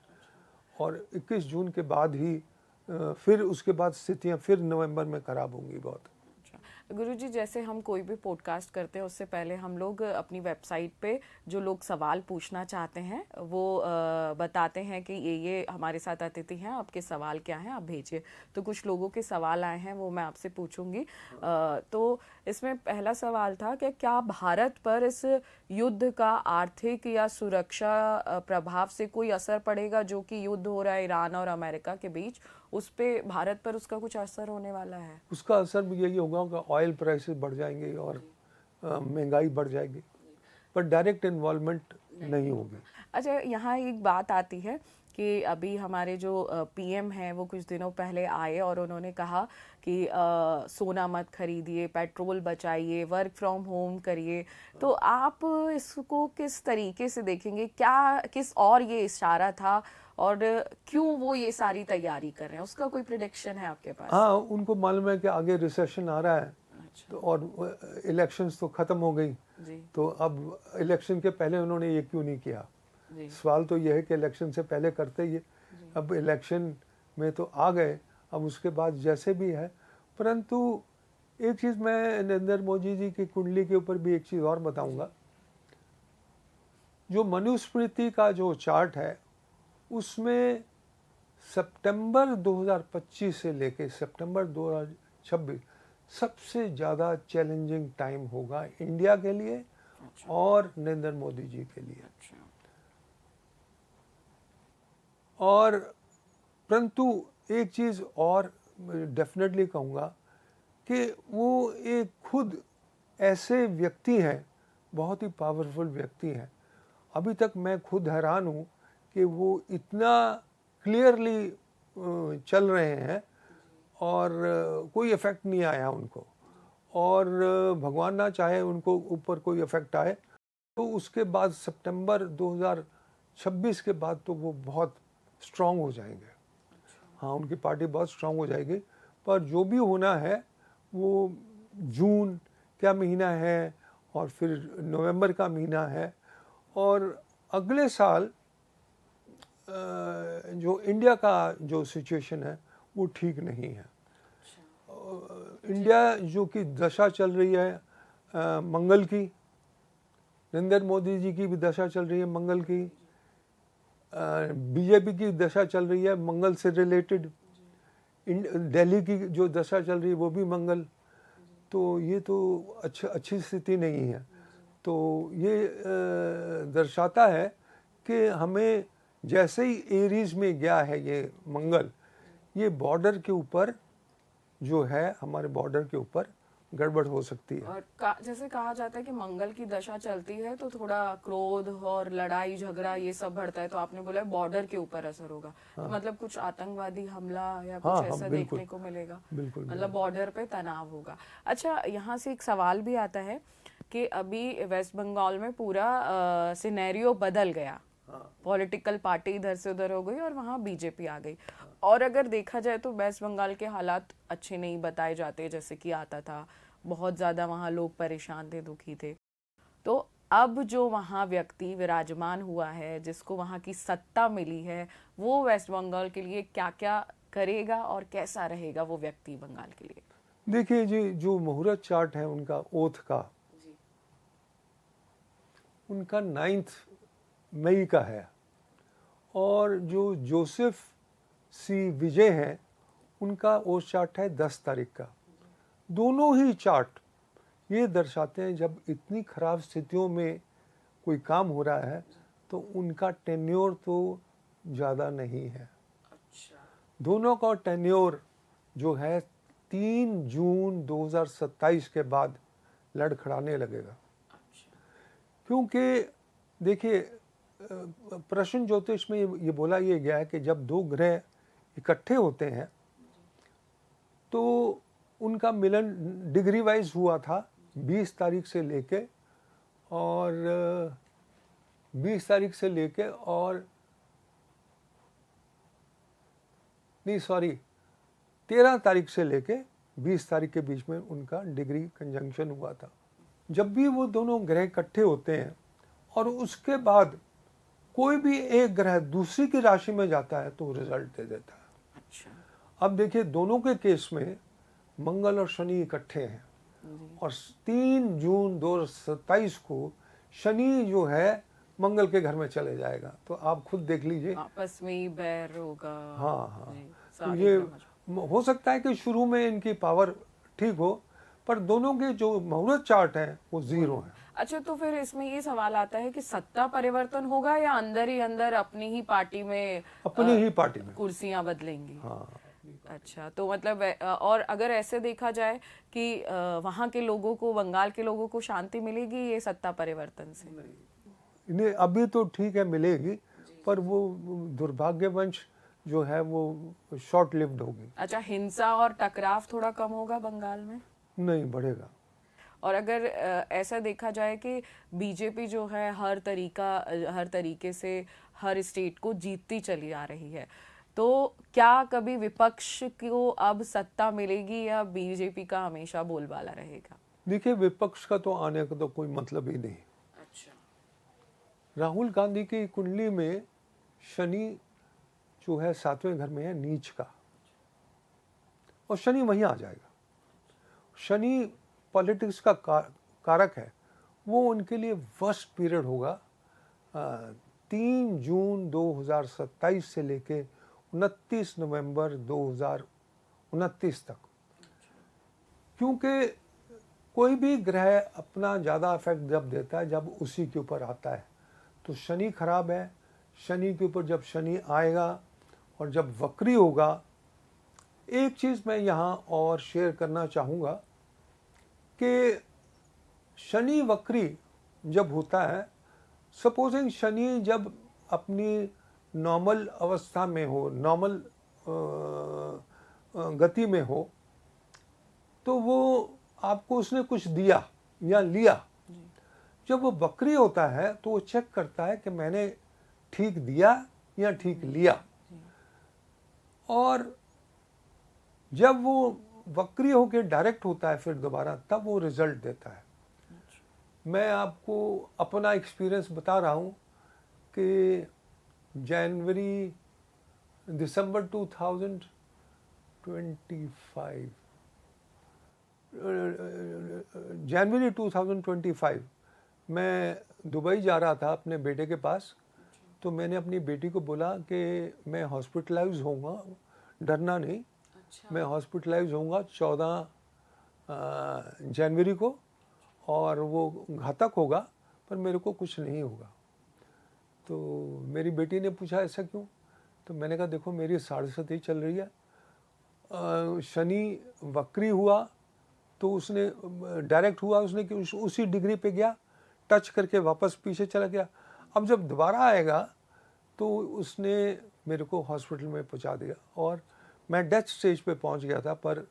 और 21 जून के बाद ही फिर उसके बाद स्थितियाँ फिर नवंबर में खराब होंगी बहुत। गुरुजी, जैसे हम कोई भी पॉडकास्ट करते हैं उससे पहले हम लोग अपनी वेबसाइट पे जो लोग सवाल पूछना चाहते हैं वो बताते हैं कि ये हमारे साथ अतिथि हैं, आपके सवाल क्या हैं आप भेजिए। तो कुछ लोगों के सवाल आए हैं वो मैं आपसे पूछूंगी। तो इसमें पहला सवाल था कि क्या भारत पर इस युद्ध का आर्थिक या सुरक्षा प्रभाव से कोई असर पड़ेगा? जो कि युद्ध हो रहा है ईरान और अमेरिका के बीच, उस पे भारत पर उसका कुछ असर होने वाला है? उसका असर भी यही होगा कि ऑयल प्राइसेस बढ़ जाएंगे और महंगाई बढ़ जाएगी, पर डायरेक्ट इन्वॉल्वमेंट नहीं होगी। अच्छा, यहाँ एक बात आती है कि अभी हमारे जो पीएम हैं वो कुछ दिनों पहले आए और उन्होंने कहा कि सोना मत खरीदिए, पेट्रोल बचाइए, वर्क फ्रॉम होम करिए। तो आप इसको किस तरीके से देखेंगे? क्या किस और ये इशारा था और क्यों वो ये सारी तैयारी कर रहे हैं? उसका कोई प्रेडिक्शन है आपके पास? हाँ, उनको मालूम है कि आगे रिसेशन आ रहा है। अच्छा। तो और इलेक्शंस तो ख़त्म हो गई जी। तो अब इलेक्शन के पहले उन्होंने ये क्यों नहीं किया? जी। सवाल तो ये है कि इलेक्शन से पहले करते ही, अब इलेक्शन में तो आ गए, अब उसके बाद जैसे भी है। परंतु एक चीज़ मैं नरेंद्र मोदी जी की कुंडली के ऊपर भी एक चीज़ और बताऊंगा। जो मनुस्मृति का जो चार्ट है उसमें सितंबर 2025 से लेके सितंबर 2026 सबसे ज़्यादा चैलेंजिंग टाइम होगा इंडिया के लिए और नरेंद्र मोदी जी के लिए। और परंतु एक चीज़ और डेफिनेटली कहूँगा कि वो एक खुद ऐसे व्यक्ति हैं, बहुत ही पावरफुल व्यक्ति हैं। अभी तक मैं खुद हैरान हूँ कि वो इतना क्लियरली चल रहे हैं और कोई इफ़ेक्ट नहीं आया उनको। और भगवान ना चाहे उनको ऊपर कोई इफ़ेक्ट आए तो उसके बाद सितंबर 2026 के बाद तो वो बहुत स्ट्रांग हो जाएंगे। हाँ, उनकी पार्टी बहुत स्ट्रांग हो जाएगी। पर जो भी होना है वो जून का महीना है और फिर नवंबर का महीना है और अगले साल जो इंडिया का जो सिचुएशन है वो ठीक नहीं है। इंडिया जो कि दशा चल रही है मंगल की, नरेंद्र मोदी जी की भी दशा चल रही है मंगल की, बीजेपी की दशा चल रही है मंगल से रिलेटेड, दिल्ली की जो दशा चल रही है वो भी मंगल। तो ये तो अच्छी स्थिति नहीं है। तो ये दर्शाता है कि हमें जैसे ही एरीज में गया है ये मंगल, ये बॉर्डर के ऊपर जो है, हमारे बॉर्डर के ऊपर गड़बड़ हो सकती है। और जैसे कहा जाता है कि मंगल की दशा चलती है तो थोड़ा क्रोध और लड़ाई झगड़ा ये सब बढ़ता है। तो आपने बोला बॉर्डर के ऊपर असर होगा। हाँ। तो मतलब कुछ आतंकवादी हमला या कुछ हाँ, ऐसा देखने को मिलेगा? बिल्कुल, मतलब बॉर्डर पे तनाव होगा। अच्छा, यहाँ से एक सवाल भी आता है कि अभी वेस्ट बंगाल में पूरा सिनेरियो बदल गया। पॉलिटिकल पार्टी इधर से उधर हो गई और वहाँ बीजेपी आ गई। और अगर देखा जाए तो वेस्ट बंगाल के हालात अच्छे नहीं बताए जाते जैसे कि आता था। बहुत ज़्यादा वहाँ लोग परेशान थे, दुखी थे। तो अब जो वहाँ व्यक्ति विराजमान हुआ है, जिसको वहाँ की सत्ता मिली है, वो वेस्ट बंगाल के लिए क्या क्या करेगा और कैसा रहेगा वो व्यक्ति बंगाल के लिए? देखिए जी, जो मुहूर्त चार्ट है उनका ओथ का, उनका 9 मई का है। और जो जोसेफ सी विजय हैं उनका ओथ चार्ट है 10 तारीख का। दोनों ही चार्ट ये दर्शाते हैं जब इतनी खराब स्थितियों में कोई काम हो रहा है तो उनका टेन्योर तो ज़्यादा नहीं है। दोनों का टेन्योर जो है 3 जून 2027 के बाद लड़खड़ाने लगेगा। क्योंकि देखिए, प्रश्न ज्योतिष में ये बोला ये गया है कि जब दो ग्रह इकट्ठे होते हैं तो उनका मिलन डिग्री वाइज हुआ था 20 तारीख से लेके और 20 तारीख से लेके और नहीं सॉरी 13 तारीख से लेके 20 तारीख के बीच में उनका डिग्री कंजंक्शन हुआ था। जब भी वो दोनों ग्रह इकट्ठे होते हैं और उसके बाद कोई भी एक ग्रह दूसरी की राशि में जाता है तो रिजल्ट दे देता है। अच्छा। अब देखिए दोनों के केस में मंगल और शनि इकट्ठे हैं और 3 जून 2027 को शनि जो है मंगल के घर में चले जाएगा। तो आप खुद देख लीजिए, आपस में ही बैर होगा। हाँ हाँ, जी, तो सारे ये ग्रह हो सकता है कि शुरू में इनकी पावर ठीक हो, पर दोनों के जो मुहूर्त चार्ट है वो 0 है। अच्छा, तो फिर इसमें ये सवाल आता है कि सत्ता परिवर्तन होगा या अंदर ही अंदर अपनी ही पार्टी में अपनी ही पार्टी में कुर्सियां बदलेंगी? हाँ। अच्छा, तो मतलब और अगर ऐसे देखा जाए कि वहां के लोगों को, बंगाल के लोगों को शांति मिलेगी ये सत्ता परिवर्तन से? इन्हें अभी तो ठीक है मिलेगी, पर वो दुर्भाग्यवंश जो है वो शॉर्ट लिव्ड होगी। अच्छा, हिंसा और टकराव थोड़ा कम होगा बंगाल में? नहीं, बढ़ेगा। और अगर ऐसा देखा जाए कि बीजेपी जो है हर तरीके से हर स्टेट को जीतती चली आ रही है, तो क्या कभी विपक्ष को अब सत्ता मिलेगी या बीजेपी का हमेशा बोलबाला रहेगा? देखिए विपक्ष का तो आने का तो कोई मतलब ही नहीं। अच्छा। राहुल गांधी की कुंडली में शनि जो है 7वें घर में है नीच का, और शनि वहीं आ जाएगा। शनि पॉलिटिक्स का कारक है, वो उनके लिए वर्स्ट पीरियड होगा 3 जून 2027 से लेके 29 नवंबर 2029 तक। क्योंकि कोई भी ग्रह अपना ज़्यादा इफेक्ट जब देता है जब उसी के ऊपर आता है, तो शनि खराब है। शनि के ऊपर जब शनि आएगा और जब वक्री होगा, एक चीज़ मैं यहाँ और शेयर करना चाहूँगा कि शनि वक्री जब होता है, सपोजिंग शनि जब अपनी नॉर्मल अवस्था में हो, नॉर्मल गति में हो, तो वो आपको उसने कुछ दिया या लिया। जब वो वक्री होता है तो वो चेक करता है कि मैंने ठीक दिया या ठीक लिया, और जब वो वक्री होकर डायरेक्ट होता है फिर दोबारा, तब वो रिजल्ट देता है। मैं आपको अपना एक्सपीरियंस बता रहा हूँ कि दिसंबर 2025 मैं दुबई जा रहा था अपने बेटे के पास। तो मैंने अपनी बेटी को बोला कि मैं हॉस्पिटलाइज होऊंगा, डरना नहीं। अच्छा। मैं हॉस्पिटलाइज होऊंगा 14 जनवरी को, और वो घातक होगा पर मेरे को कुछ नहीं होगा। तो मेरी बेटी ने पूछा ऐसा क्यों? तो मैंने कहा देखो मेरी 7.5 चल रही है, शनि वक्री हुआ तो उसने डायरेक्ट हुआ, उसने कि उसी डिग्री पे गया, टच करके वापस पीछे चला गया। अब जब दोबारा आएगा तो उसने मेरे को हॉस्पिटल में पहुंचा दिया और मैं डेथ स्टेज पे पहुंच गया था, पर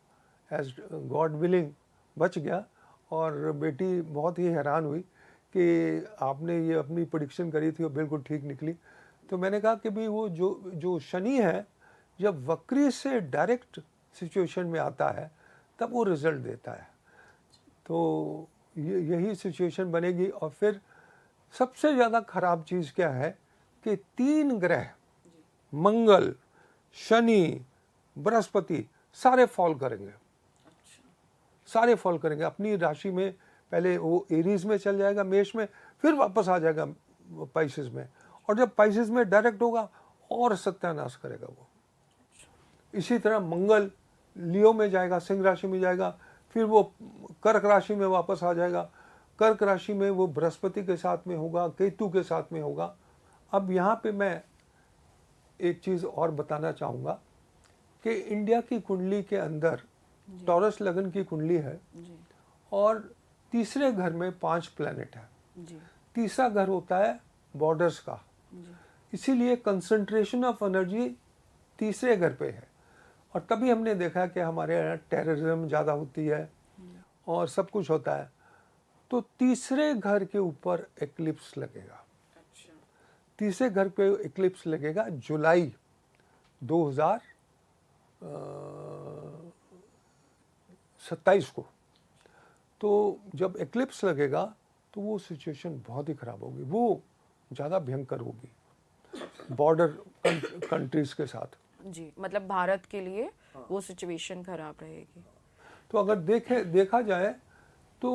एज गॉड विलिंग बच गया। और बेटी बहुत ही हैरान हुई कि आपने ये अपनी प्रेडिक्शन करी थी और बिल्कुल ठीक निकली। तो मैंने कहा कि भाई वो जो शनि है जब वक्री से डायरेक्ट सिचुएशन में आता है तब वो रिजल्ट देता है। तो यही सिचुएशन बनेगी। और फिर सबसे ज़्यादा खराब चीज़ क्या है कि 3 ग्रह मंगल, शनि, बृहस्पति सारे फॉल करेंगे। सारे फॉल करेंगे अपनी राशि में। पहले वो एरीज में चल जाएगा, मेष में, फिर वापस आ जाएगा पाइसेस में, और जब पाइसेस में डायरेक्ट होगा और सत्यानाश करेगा वो। इसी तरह मंगल लियो में जाएगा, सिंह राशि में जाएगा, फिर वो कर्क राशि में वापस आ जाएगा। कर्क राशि में वो बृहस्पति के साथ में होगा, केतु के साथ में होगा। अब यहाँ पे मैं एक चीज़ और बताना चाहूँगा कि इंडिया की कुंडली के अंदर टॉरस लगन की कुंडली है और तीसरे घर में 5 प्लैनेट है। तीसरा घर होता है बॉर्डर्स का, इसीलिए कंसंट्रेशन ऑफ एनर्जी तीसरे घर पे है। और तभी हमने देखा कि हमारे यहाँ टेररिज्म ज़्यादा होती है और सब कुछ होता है। तो तीसरे घर के ऊपर एक्लिप्स लगेगा। तीसरे घर पे एक्लिप्स लगेगा जुलाई 2027 27 को। तो जब एक्लिप्स लगेगा तो वो सिचुएशन बहुत ही खराब होगी, वो ज़्यादा भयंकर होगी बॉर्डर कंट्रीज के साथ। जी, मतलब भारत के लिए वो सिचुएशन खराब रहेगी। तो अगर देखा जाए तो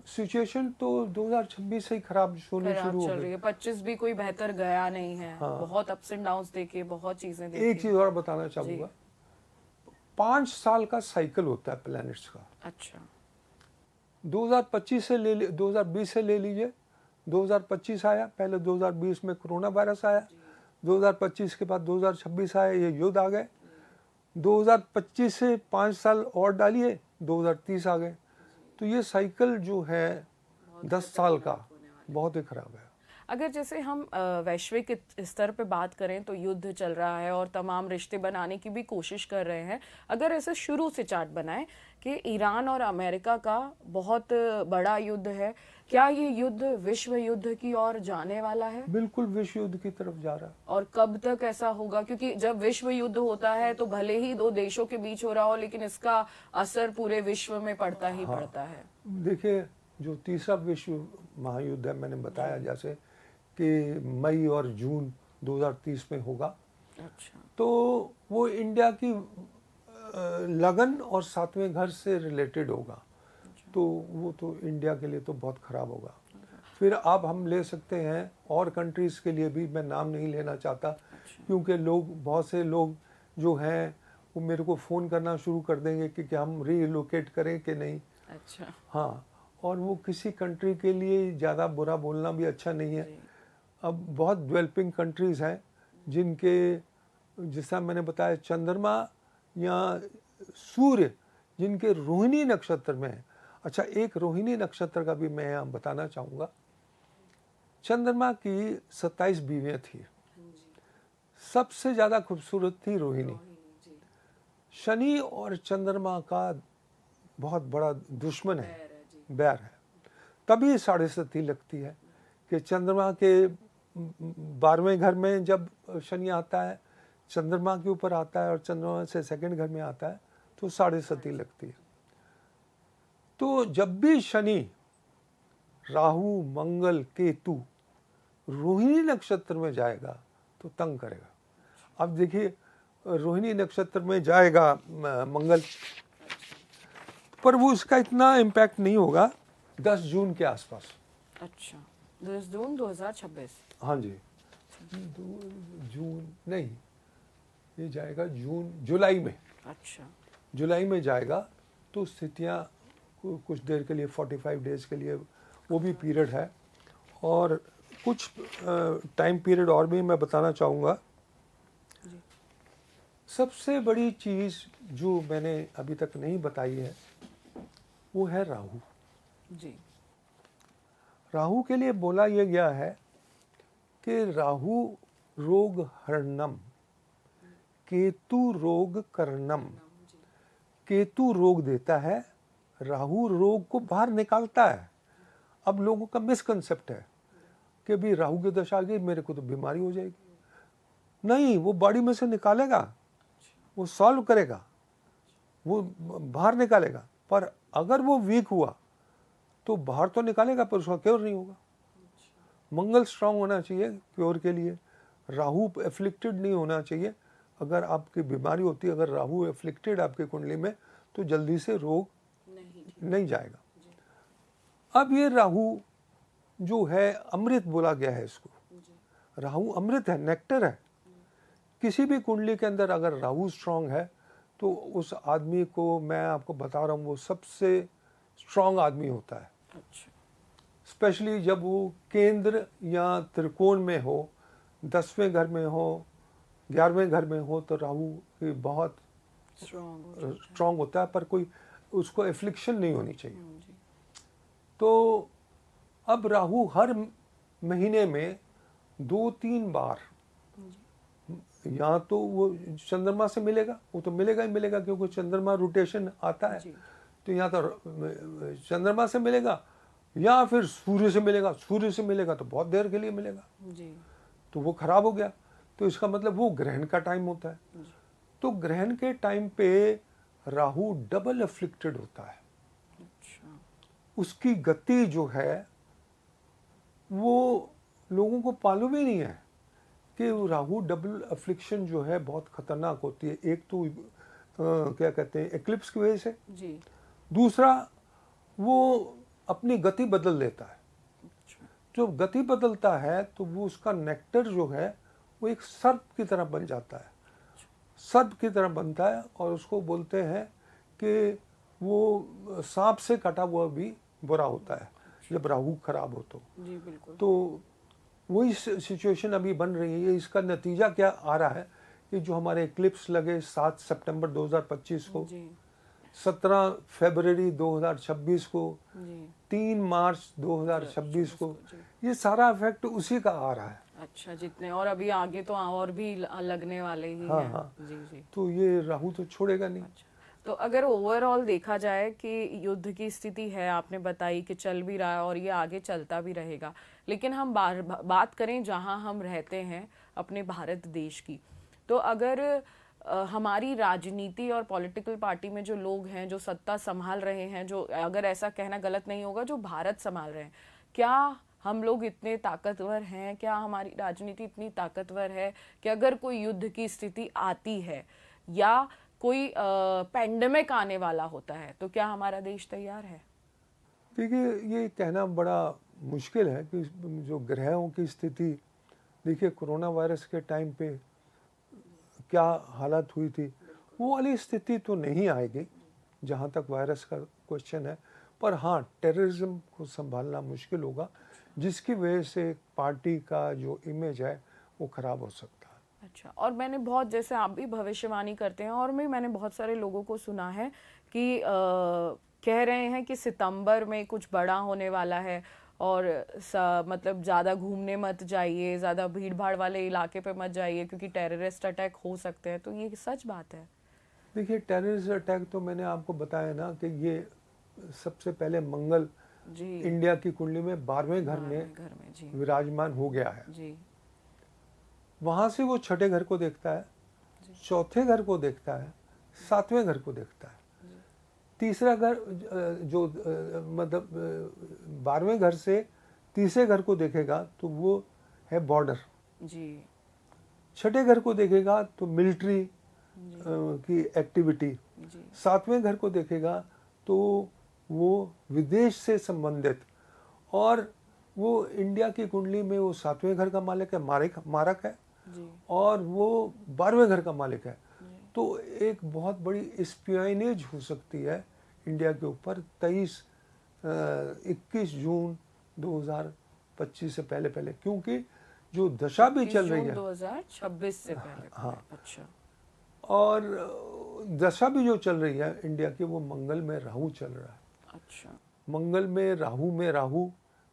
सिचुएशन तो 2026 से ही खराब होनी खराब शुरू हो चल गई। रही है, 25 भी कोई बेहतर गया नहीं है। हाँ। बहुत अप्स एंड डाउन्स देखे, बहुत चीजें देखी। एक चीज और बताना चाहूंगा, 5 साल का साइकिल होता है प्लैनेट्स का। अच्छा, 2025 से 2020 से ले लीजिए, 2025 आया, पहले 2020 में कोरोना वायरस आया, 2025 के बाद 2026 आया, ये युद्ध आ गए, 2025 से 5 साल और डालिए, 2030 आ गए। तो ये साइकिल जो है 10 साल का बहुत ही खराब है। अगर जैसे हम वैश्विक स्तर पे बात करें तो युद्ध चल रहा है और तमाम रिश्ते बनाने की भी कोशिश कर रहे हैं। अगर ऐसे शुरू से चार्ट बनाएं कि ईरान और अमेरिका का बहुत बड़ा युद्ध है, क्या ये युद्ध विश्व युद्ध की ओर जाने वाला है? बिल्कुल विश्व युद्ध की तरफ जा रहा है। और कब तक ऐसा होगा? क्योंकि जब विश्व युद्ध होता है तो भले ही 2 देशों के बीच हो रहा हो, लेकिन इसका असर पूरे विश्व में पड़ता ही पड़ता है। देखिए, जो तीसरा विश्व महायुद्ध है, मैंने बताया जैसे कि मई और जून 2030 में होगा। अच्छा, तो वो इंडिया की लगन और 7वें घर से रिलेटेड होगा। तो वो तो इंडिया के लिए तो बहुत खराब होगा। फिर अब हम ले सकते हैं और कंट्रीज के लिए भी, मैं नाम नहीं लेना चाहता क्योंकि बहुत से लोग जो हैं वो मेरे को फ़ोन करना शुरू कर देंगे कि क्या हम रीलोकेट करें कि नहीं। अच्छा, हाँ, और वो किसी कंट्री के लिए ज़्यादा बुरा बोलना भी अच्छा नहीं है। अब बहुत डेवलपिंग कंट्रीज़ हैं जिनके, जैसा मैंने बताया, चंद्रमा या सूर्य जिनके रोहिणी नक्षत्र में है। अच्छा, एक रोहिणी नक्षत्र का भी मैं यहाँ बताना चाहूँगा। चंद्रमा की 27 बीवियाँ थी, सबसे ज़्यादा खूबसूरत थी रोहिणी। शनि और चंद्रमा का बहुत बड़ा दुश्मन है, बैर है। तभी 7.5 लगती है कि चंद्रमा के 12वें घर में जब शनि आता है, चंद्रमा के ऊपर आता है और चंद्रमा से सेकंड घर में आता है, तो 7.5 लगती है। तो जब भी शनि, राहु, मंगल, केतु रोहिणी नक्षत्र में जाएगा तो तंग करेगा। अब देखिए, रोहिणी नक्षत्र में जाएगा मंगल, पर वो उसका इतना इम्पैक्ट नहीं होगा 10 जून के आसपास। अच्छा, 10 जून 2026। हाँ जी, जून नहीं, ये जाएगा जुलाई में। अच्छा, जुलाई में जाएगा तो स्थितियाँ कुछ देर के लिए, 45 डेज के लिए वो भी पीरियड है। और कुछ टाइम पीरियड और भी मैं बताना चाहूँगा। सबसे बड़ी चीज़ जो मैंने अभी तक नहीं बताई है वो है राहु जी। राहु के लिए बोला यह गया है कि राहु रोग हरणम, केतु रोग करणम। केतु रोग देता है, राहु रोग को बाहर निकालता है। अब लोगों का मिसकंसेप्ट है कि भी राहु की दशा आ गई, मेरे को तो बीमारी हो जाएगी। नहीं, वो बॉडी में से निकालेगा, वो सॉल्व करेगा, वो बाहर निकालेगा। पर अगर वो वीक हुआ तो बाहर तो निकालेगा, पर उसका क्योर नहीं होगा। मंगल स्ट्रांग होना चाहिए क्योर के लिए, राहु एफ्लिक्टेड नहीं होना चाहिए। अगर आपकी बीमारी होती है, अगर राहु एफ्लिक्टेड आपकी कुंडली में, तो जल्दी से रोग नहीं जाएगा। अब ये राहु जो है, अमृत बोला गया है इसको। राहु अमृत है, नेक्टर है। किसी भी कुंडली के अंदर अगर राहु स्ट्रांग है तो उस आदमी को, मैं आपको बता रहा हूँ, वो सबसे स्ट्रांग आदमी होता है। अच्छा, स्पेशली जब वो केंद्र या त्रिकोण में हो, 10वें घर में हो, 11वें घर में हो, तो राहु की बहुत स्ट्रांग होता है। पर कोई उसको एफ्लिक्शन नहीं होनी चाहिए। तो अब राहु हर महीने में 2-3 बार या तो वो चंद्रमा से मिलेगा, वो तो मिलेगा ही मिलेगा क्योंकि चंद्रमा रोटेशन आता है। तो या तो चंद्रमा से मिलेगा या फिर सूर्य से मिलेगा। सूर्य से मिलेगा तो बहुत देर के लिए मिलेगा, तो वो खराब हो गया। तो इसका मतलब वो ग्रहण का टाइम होता है। तो ग्रहण के टाइम पे राहु डबल अफ्लिक्टेड होता है। अच्छा। उसकी गति जो है वो लोगों को मालूम ही नहीं है कि वो राहु डबल अफ्लिक्शन जो है बहुत खतरनाक होती है। एक तो क्या कहते हैं एक्लिप्स की वजह से जी। दूसरा वो अपनी गति बदल लेता है। अच्छा। जो गति बदलता है तो वो उसका नेक्टर जो है वो एक सर्प की तरह बन जाता है, सर्प की तरह बनता है और उसको बोलते हैं कि वो सांप से कटा हुआ भी बुरा होता है जब राहु खराब हो तो। जी बिल्कुल। तो वही सिचुएशन अभी बन रही है। इसका नतीजा क्या आ रहा है कि जो हमारे एक्लिप्स लगे 7 सितंबर 2025 को, जी 17 फरवरी 2026 को, जी। 3 मार्च 2026 को, जी। ये सारा इफेक्ट उसी का आ रहा है। अच्छा, जितने और अभी आगे तो और भी लगने वाले ही हाँ, हैं। हाँ। जी जी। तो ये राहु तो छोड़ेगा नहीं। अच्छा, तो अगर ओवरऑल देखा जाए कि युद्ध की स्थिति है, आपने बताई कि चल भी रहा है और ये आगे चलता भी रहेगा, लेकिन हम बात करें जहां हम रहते हैं अपने भारत देश की, तो अगर हमारी राजनीति और पॉलिटिकल पार्टी में जो लोग हैं जो सत्ता संभाल रहे हैं, जो अगर ऐसा कहना गलत नहीं होगा, जो भारत संभाल रहे हैं, क्या हम लोग इतने ताकतवर हैं? क्या हमारी राजनीति इतनी ताकतवर है कि अगर कोई युद्ध की स्थिति आती है या कोई पैंडेमिक आने वाला होता है तो क्या हमारा देश तैयार है? देखिए ये कहना बड़ा मुश्किल है कि जो ग्रहों की स्थिति, देखिए कोरोना वायरस के टाइम पे क्या हालत हुई थी, वो वाली स्थिति तो नहीं आएगी जहाँ तक वायरस का क्वेश्चन है। पर हाँ, टेररिज्म को संभालना मुश्किल होगा, जिसकी वजह से पार्टी का जो इमेज है वो खराब हो सकता है। अच्छा, और मैंने बहुत, जैसे आप भी भविष्यवाणी करते हैं और मैंने बहुत सारे लोगों को सुना है कि कह रहे हैं कि सितंबर में कुछ बड़ा होने वाला है और मतलब ज़्यादा घूमने मत जाइए, ज़्यादा भीड़ भाड़ वाले इलाके पे मत जाइए क्योंकि टेररिस्ट अटैक हो सकते हैं। तो ये सच बात है? देखिए टेररिस्ट अटैक तो मैंने आपको बताया ना कि ये सबसे पहले मंगल जी इंडिया की कुंडली में 12वें घर में जी विराजमान हो गया है। जी। वहां से वो छठे घर को देखता है, चौथे घर को देखता है, 7वें घर को देखता है। तीसरा घर जो मतलब 12वें घर से तीसरे घर को देखेगा तो वो है बॉर्डर जी। छठे घर को देखेगा तो मिलिट्री की एक्टिविटी, 7वें घर को देखेगा तो वो विदेश से संबंधित, और वो इंडिया की कुंडली में वो 7वें घर का मालिक है, मारक है जी। और वो 12वें घर का मालिक है। तो एक बहुत बड़ी स्पियोनेज हो सकती है इंडिया के ऊपर 21 जून 2025 से पहले पहले, क्योंकि जो दशा भी चल रही है 2026 से पहले। हाँ। अच्छा। और दशा भी जो चल रही है इंडिया की, वो मंगल में राहु चल रहा है। अच्छा। मंगल में राहु,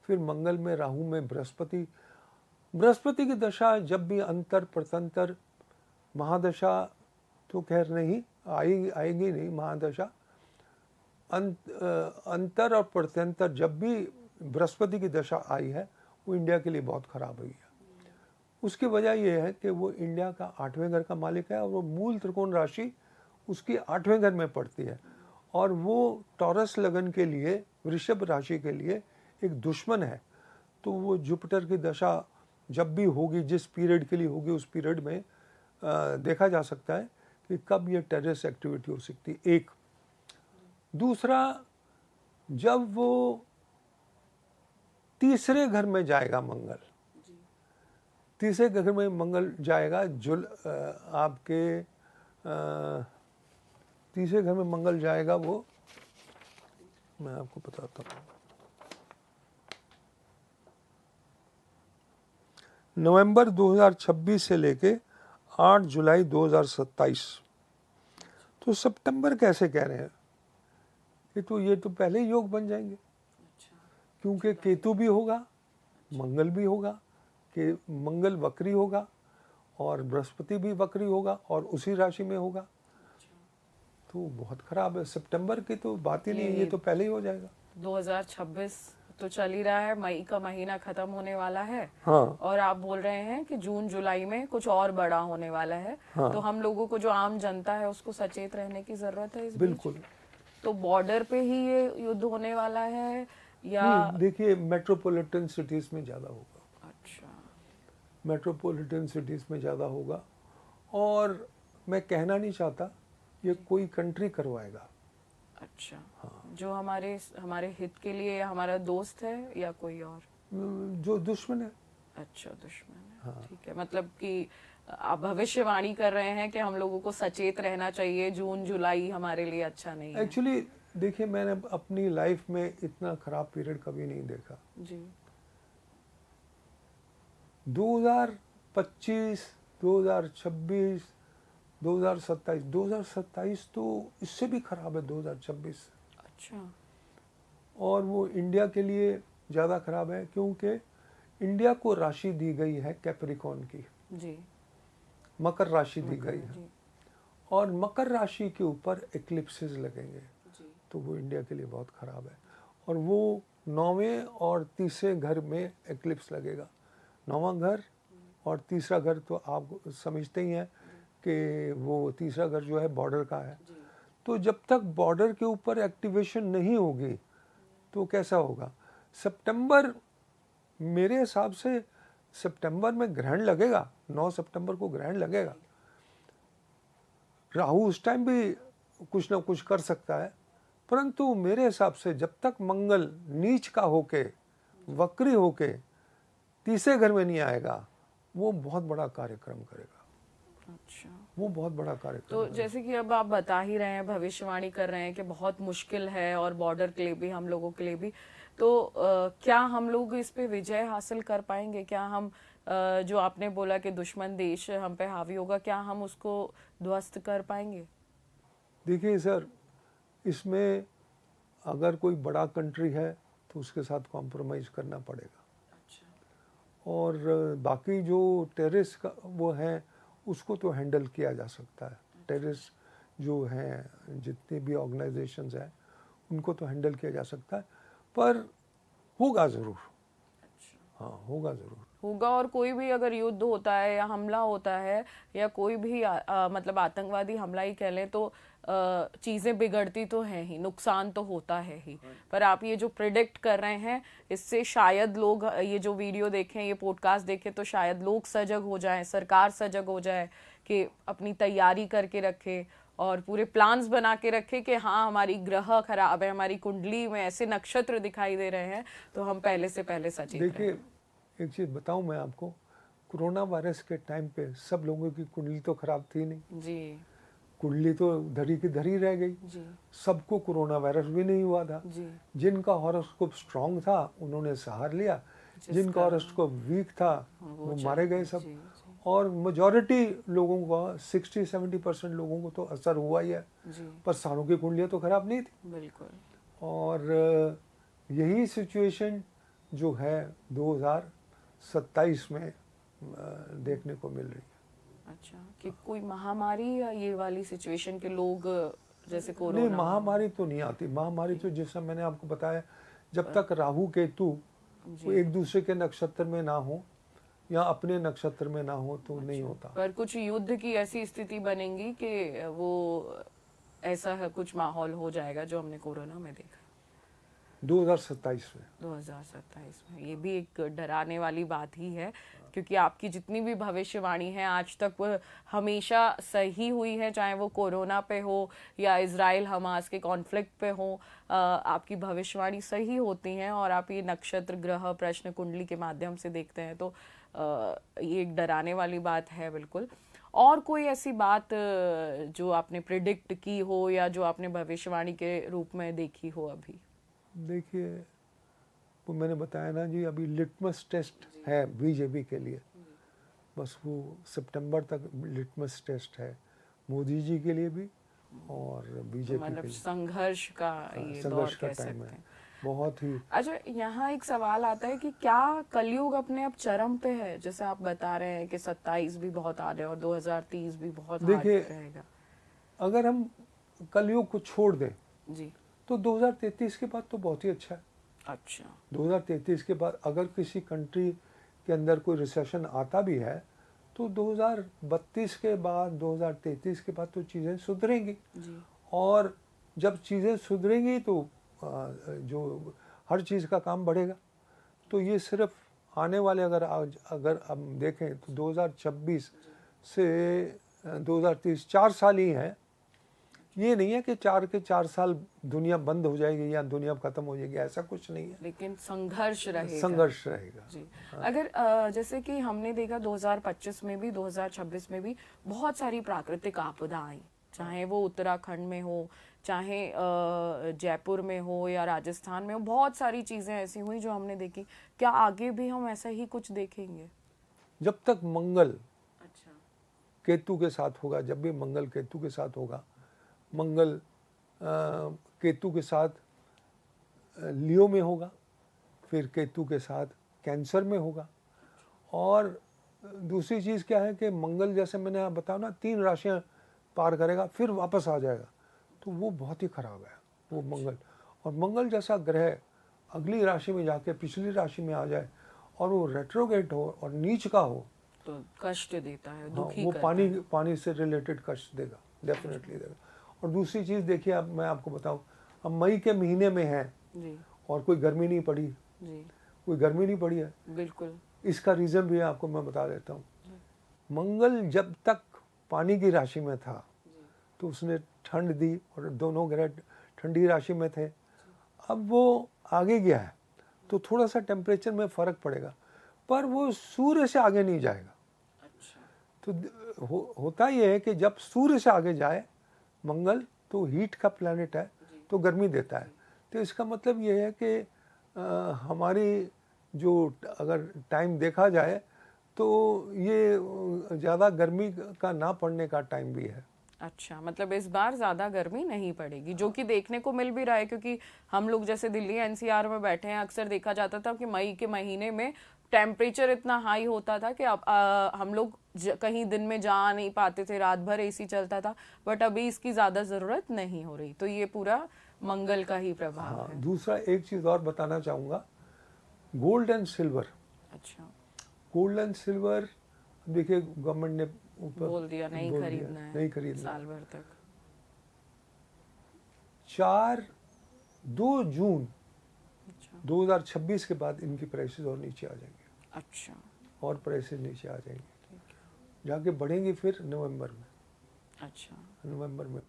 फिर मंगल में राहु में बृहस्पति। बृहस्पति की दशा जब भी अंतर प्रतंतर, महादशा तो खैर नहीं आएगी नहीं महादशा, अंतर और प्रत्यंतर जब भी बृहस्पति की दशा आई है वो इंडिया के लिए बहुत खराब हुई है। उसकी वजह यह है कि वो इंडिया का 8वें घर का मालिक है और वो मूल त्रिकोण राशि उसकी 8वें घर में पड़ती है, और वो टॉरस लगन के लिए, वृषभ राशि के लिए एक दुश्मन है। तो वो जुपिटर की दशा जब भी होगी, जिस पीरियड के लिए होगी, उस पीरियड में देखा जा सकता है कि कब ये टेररिस्ट एक्टिविटी हो सकती है। एक दूसरा, जब वो तीसरे घर में जाएगा मंगल, तीसरे घर में मंगल जाएगा, आपके तीसरे घर में मंगल जाएगा, वो मैं आपको बताता हूँ, नवंबर 2026 से लेके 8 जुलाई 2027। तो सितंबर कैसे कह रहे हैं कि ये तो पहले ही योग बन जाएंगे, क्योंकि केतु भी होगा, मंगल भी होगा, कि मंगल वक्री होगा और बृहस्पति भी वक्री होगा और उसी राशि में होगा। तो बहुत खराब है। सितंबर की तो बात ही नहीं है, ये तो पहले ही हो जाएगा। 2026 तो चल ही रहा है, मई का महीना खत्म होने वाला है। हाँ और आप बोल रहे हैं कि जून जुलाई में कुछ और बड़ा होने वाला है। हाँ। तो हम लोगों को, जो आम जनता है, उसको सचेत रहने की जरूरत है इस बीच। बिल्कुल। तो बॉर्डर पे ही ये युद्ध होने वाला है या? नहीं, देखिए मेट्रोपॉलिटन सिटीज में ज़्यादा होगा। अच्छा। मेट्रोपॉलिटन सिटीज में ज़्यादा होगा। और मैं कहना नहीं चाहता ये कोई कंट्री करवाएगा। अच्छा। हाँ। जो हमारे हित के लिए हमारा दोस्त है या कोई और? जो दुश्मन है। अच्छा, दुश्मन है। हाँ। ठीक है, मतलब कि आप भविष्यवाणी कर रहे हैं कि हम लोगों को सचेत रहना चाहिए, जून जुलाई हमारे लिए अच्छा नहीं है। एक्चुअली देखिए, मैंने अपनी लाइफ में इतना खराब पीरियड कभी नहीं देखा। जी। 2025, 2026, 2027 तो इससे भी खराब है 2026। अच्छा। और वो इंडिया के लिए ज़्यादा खराब है क्योंकि इंडिया को राशि दी गई है कैप्रिकॉर्न की। जी। मकर राशि दी गई है। जी। और मकर राशि के ऊपर एक्लिप्सेस लगेंगे। जी। तो वो इंडिया के लिए बहुत ख़राब है। और वो 9वें और तीसरे घर में एक्लिप्स लगेगा। 9वां घर और तीसरा घर तो आप समझते ही हैं कि वो तीसरा घर जो है बॉर्डर का है। तो जब तक बॉर्डर के ऊपर एक्टिवेशन नहीं होगी तो कैसा होगा? सितंबर, मेरे हिसाब से सितंबर में ग्रहण लगेगा। 9 सितंबर को ग्रहण लगेगा। राहु उस टाइम भी कुछ ना कुछ कर सकता है, परंतु मेरे हिसाब से जब तक मंगल नीच का होके, वक्री होके तीसरे घर में नहीं आएगा, वो बहुत बड़ा कार्यक्रम करेगा। अच्छा। वो बहुत बड़ा कार्यक्रम तो करेगा। जैसे कि अब आप बता ही रहे हैं, भविष्यवाणी कर रहे हैं कि बहुत मुश्किल है, और बॉर्डर के लिए भी, हम लोगों के लिए भी। तो क्या हम लोग इस पे विजय हासिल कर पाएंगे? क्या हम जो आपने बोला कि दुश्मन देश हम पे हावी होगा, क्या हम उसको ध्वस्त कर पाएंगे? देखिए सर, इसमें अगर कोई बड़ा कंट्री है तो उसके साथ कॉम्प्रोमाइज़ करना पड़ेगा। अच्छा। और बाकी जो टेररिस्ट का वो है उसको तो हैंडल किया जा सकता है। टेररिस्ट जो हैं, जितनी भी ऑर्गेनाइजेशंस हैं, उनको तो हैंडल किया जा सकता है, पर होगा ज़रूर। अच्छा। हाँ, होगा ज़रूर। होगा। और कोई भी अगर युद्ध होता है या हमला होता है या कोई भी मतलब आतंकवादी हमला ही कह लें, तो चीजें बिगड़ती तो हैं ही, नुकसान तो होता है ही। पर आप ये जो प्रिडिक्ट कर रहे हैं, इससे शायद लोग ये जो वीडियो देखें, ये पॉडकास्ट देखें, तो शायद लोग सजग हो जाएं, सरकार सजग हो जाए कि अपनी तैयारी करके रखे और पूरे प्लान्स बना के रखे कि हाँ, हमारी ग्रह खराब है, हमारी कुंडली में ऐसे नक्षत्र दिखाई दे रहे हैं, तो हम पहले से पहले सचेत रहें। देखिए, एक चीज़ बताऊं मैं आपको, कोरोना वायरस के टाइम पे सब लोगों की कुंडली तो खराब थी नहीं। जी। कुंडली तो धरी की धरी रह गई। जी। सबको कोरोना वायरस भी नहीं हुआ था। जी। जिनका हॉरोस्कोप स्ट्रांग था उन्होंने सहार लिया, जिनका हॉरोस्कोप वीक था वो मारे गए सब। जी। और मेजॉरिटी लोगों का 60-70% लोगों को तो असर हुआ ही है, जी। पर सारों की कुंडलियाँ तो खराब नहीं थी। बिल्कुल। और यही सिचुएशन जो है 2027 में देखने को मिल रही है। अच्छा, कि कोई महामारी या ये वाली सिचुएशन के लोग जैसे नहीं, कोरोना? महामारी तो नहीं आती। महामारी तो जैसा मैंने आपको बताया, जब तक राहु केतु वो एक दूसरे के नक्षत्र में ना हो या अपने नक्षत्र में ना हो तो नहीं होता। पर कुछ युद्ध की ऐसी स्थिति बनेगी कि वो ऐसा है, कुछ माहौल हो जाएगा जो हमने कोरोना में देखा 2027 में। 2027 में। ये भी एक डराने वाली बात ही है, क्योंकि आपकी जितनी भी भविष्यवाणी है आज तक वो हमेशा सही हुई है, चाहे वो कोरोना पे हो या इजराइल हमास के कॉन्फ्लिक्ट पे हो। आपकी भविष्यवाणी सही होती हैं, और आप ये नक्षत्र, ग्रह, प्रश्न कुंडली के माध्यम से देखते हैं, तो ये एक डराने वाली बात है बिल्कुल। और कोई ऐसी बात जो आपने प्रिडिक्ट की हो या जो आपने भविष्यवाणी के रूप में देखी हो अभी? देखिए, वो मैंने बताया ना जी, अभी लिटमस टेस्ट है बीजेपी के लिए। बस वो सितंबर तक लिटमस टेस्ट है मोदी जी के लिए भी और बीजेपी के मतलब लिए। संघर्ष का ये दौर संघर्ष का कह टाइम सकते है, हैं। बहुत ही। अच्छा, यहाँ एक सवाल आता है कि क्या कलयुग अपने अब चरम पे है? जैसे आप बता रहे हैं कि 27 भी बहुत हार्ड है और 2030 भी बहुत हार्ड देखिए, रहेगा। अगर हम कलयुग को छोड़ दें जी। तो 2033 के बाद तो बहुत ही अच्छा है। अच्छा 2033 के बाद अगर किसी कंट्री के अंदर कोई रिसेशन आता भी है तो 2032 के बाद 2033 के बाद तो चीज़ें सुधरेंगी। जी। और जब चीज़ें सुधरेंगी तो जो हर चीज़ का काम बढ़ेगा। तो ये सिर्फ आने वाले अगर हम देखें तो 2026 से 2030 4 साल ही हैं। ये नहीं है कि 4 साल दुनिया बंद हो जाएगी या दुनिया खत्म हो जाएगी, ऐसा कुछ नहीं है। लेकिन संघर्ष रहेगा। संघर्ष रहेगा जी। अगर जैसे कि हमने देखा 2025 में भी 2026 में भी बहुत सारी प्राकृतिक आपदा आई, चाहे वो उत्तराखंड में हो, चाहे जयपुर में हो या राजस्थान में हो, बहुत सारी चीजें ऐसी हुई जो हमने देखी। क्या आगे भी हम ऐसा ही कुछ देखेंगे? जब तक मंगल अच्छा केतु के साथ होगा, जब भी मंगल केतु के साथ होगा, मंगल केतु के साथ लियो में होगा, फिर केतु के साथ कैंसर में होगा। और दूसरी चीज़ क्या है कि मंगल जैसे मैंने बताया ना 3 राशियां पार करेगा फिर वापस आ जाएगा, तो वो बहुत ही खराब है वो मंगल। और मंगल जैसा ग्रह अगली राशि में जाके पिछली राशि में आ जाए और वो रेट्रोगेट हो और नीच का हो तो कष्ट देता है, हाँ, दुखी वो करता है। पानी से रिलेटेड कष्ट देगा, डेफिनेटली देगा। और दूसरी चीज़ देखिए, अब मैं आपको बताऊं, अब मई के महीने में है जी और कोई गर्मी नहीं पड़ी, जी कोई गर्मी नहीं पड़ी है। बिल्कुल। इसका रीज़न भी आपको मैं बता देता हूँ। मंगल जब तक पानी की राशि में था तो उसने ठंड दी और दोनों ग्रह ठंडी राशि में थे। अब वो आगे गया है तो थोड़ा सा टेम्परेचर में फ़र्क पड़ेगा, पर वो सूर्य से आगे नहीं जाएगा। अच्छा तो होता ये है कि जब सूर्य से आगे जाए मंगल तो हीट का प्लैनेट है तो गर्मी देता है। तो इसका मतलब ये है कि हमारी जो अगर टाइम देखा जाए तो ये ज़्यादा गर्मी का ना पड़ने का टाइम भी है। अच्छा, मतलब इस बार ज्यादा गर्मी नहीं पड़ेगी, जो कि देखने को मिल भी रहा है, क्योंकि हम लोग जैसे दिल्ली एनसीआर में बैठे हैं, अक्सर देखा जाता था कि मई के महीने में टेम्परेचर इतना हाई होता था कि अब हम लोग कहीं दिन में जा नहीं पाते थे, रात भर एसी चलता था। बट अभी इसकी ज्यादा जरूरत नहीं हो रही, तो ये पूरा मंगल का ही प्रभाव हाँ, है। दूसरा एक चीज़ और बताना चाहूँगा, गोल्ड एंड सिल्वर। अच्छा, गोल्ड एंड सिल्वर देखिए गवर्नमेंट ने ऊपर बोल दिया नहीं बोल दिया, खरीदना है, नहीं खरीदना। साल भर तक। 2 जून अच्छा 2026 के बाद इनकी प्राइसेस और नीचे आ जाएंगे, अच्छा और प्राइसेस नीचे आ जाएंगे, जाके बढ़ेंगी फिर नवंबर में। अच्छा। नवंबर में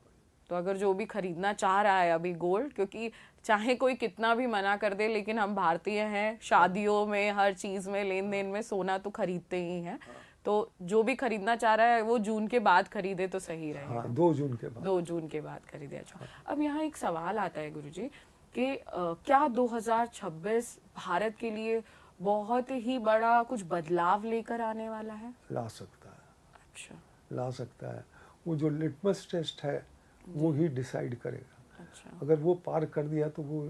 तो अगर जो भी खरीदना चाह रहा है अभी गोल्ड, क्योंकि चाहे कोई कितना भी मना कर दे, लेकिन हम भारतीय हैं, शादियों में हर चीज में लेन देन में सोना तो खरीदते ही हैं। तो जो भी खरीदना चाह रहा है वो जून के बाद खरीदे तो सही रहेगा। हाँ, 2 जून के बाद। 2 जून के बाद खरीदे। अच्छा, अब यहाँ एक सवाल आता है गुरुजी कि क्या 2026 भारत के लिए बहुत ही बड़ा कुछ बदलाव लेकर आने वाला है? ला सकता है, अच्छा ला सकता है। वो जो लिटमस टेस्ट है वो ही डिसाइड करेगा। अच्छा अगर वो पार कर दिया तो वो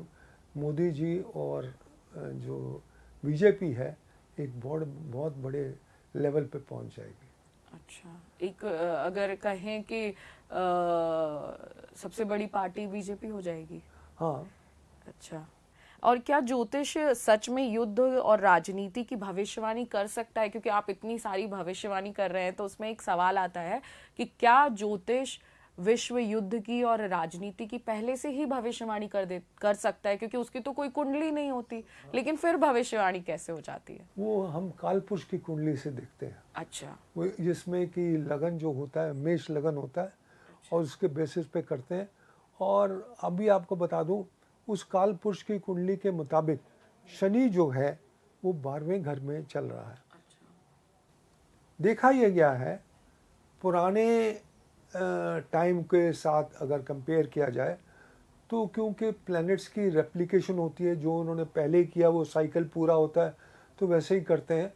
मोदी जी और जो बीजेपी है एक बहुत बड़े लेवल पे पहुंच जाएगी। अच्छा, एक अगर कहें कि सबसे बड़ी पार्टी बीजेपी हो जाएगी। हाँ, अच्छा, और क्या ज्योतिष सच में युद्ध और राजनीति की भविष्यवाणी कर सकता है? क्योंकि आप इतनी सारी भविष्यवाणी कर रहे हैं, तो उसमें एक सवाल आता है कि क्या ज्योतिष विश्व युद्ध की और राजनीति की पहले से ही भविष्यवाणी कर सकता है? क्योंकि उसकी तो कोई कुंडली नहीं होती, लेकिन फिर भविष्यवाणी कैसे हो जाती है? वो हम कालपुरुष की कुंडली से देखते हैं। अच्छा वो जिसमें कि लगन जो होता है, मेष लगन होता है, और उसके बेसिस पे करते हैं। और अभी आपको बता दूं, उस काल पुरुष की कुंडली के मुताबिक शनि जो है वो 12वें घर में चल रहा है। देखा यह गया है पुराने टाइम के साथ अगर कंपेयर किया जाए तो, क्योंकि प्लैनेट्स की रेप्लिकेशन होती है, जो उन्होंने पहले किया वो साइकिल पूरा होता है, तो वैसे ही करते हैं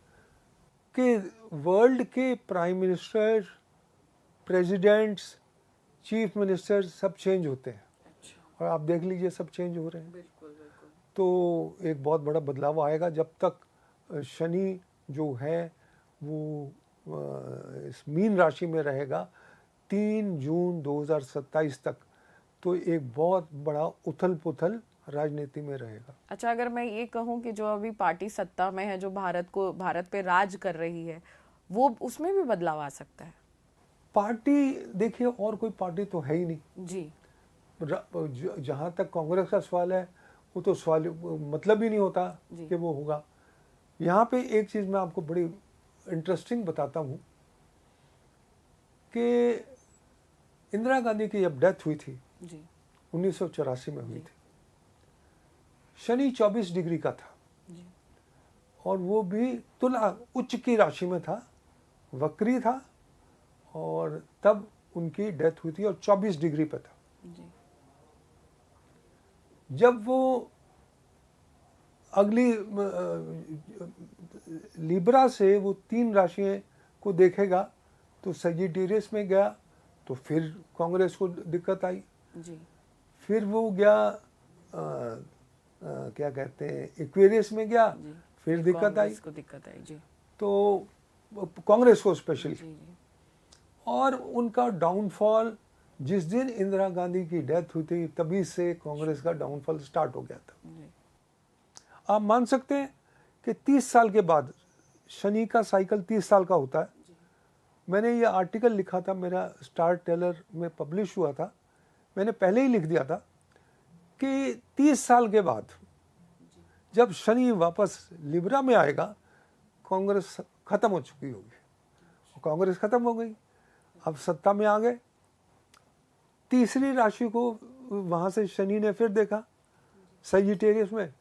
कि वर्ल्ड के prime minister, presidents, chief minister सब चेंज होते हैं। और आप देख लीजिए सब चेंज हो रहे हैं। बिल्कुल बिल्कुल। तो एक बहुत बड़ा बदलाव आएगा जब तक शनि जो है वो इस मीन राशि में रहेगा 3 जून 2027 तक। तो एक बहुत बड़ा उथल पुथल राजनीति में रहेगा। अच्छा, अगर मैं ये कहूँ कि जो अभी पार्टी सत्ता में है, जो भारत पे राज कर रही है, वो उसमें भी बदलाव आ सकता है? पार्टी देखिए, और कोई पार्टी तो है ही नहीं जी। जहाँ तक कांग्रेस का सवाल है, वो तो सवाल मतलब ही नहीं होता जी। कि वो होगा। यहाँ पे एक चीज़ मैं आपको बड़ी इंटरेस्टिंग बताता हूँ कि इंदिरा गांधी की जब डेथ हुई थी जी। 1984 में हुई थी, शनि 24 डिग्री का था जी। और वो भी तुला उच्च की राशि में था, वक्री था, और तब उनकी डेथ हुई थी और 24 डिग्री पे था। जी। जब वो अगली लिब्रा से वो 3 राशियों को देखेगा तो सजिटेरियस में गया, तो फिर कांग्रेस को दिक्कत आई। जी। फिर वो गया क्या कहते हैं, एक्वेरियस में गया, जी। फिर दिक्कत आई। दिक्कत आई। जी। तो कांग्रेस को स्पेशली। जी। जी। और उनका डाउनफॉल जिस दिन इंदिरा गांधी की डेथ हुई थी, तभी से कांग्रेस का डाउनफॉल स्टार्ट हो गया था। जी। आप मान सकते हैं कि 30 साल के बाद, शनि का साइकिल 30 साल का होता है। मैंने ये आर्टिकल लिखा था, मेरा स्टार टेलर में पब्लिश हुआ था, मैंने पहले ही लिख दिया था कि 30 साल के बाद जब शनि वापस लिब्रा में आएगा, कांग्रेस खत्म हो चुकी होगी। कांग्रेस खत्म हो गई, अब सत्ता में आ गए। तीसरी राशि को वहां से शनि ने फिर देखा सजिटेरियस में,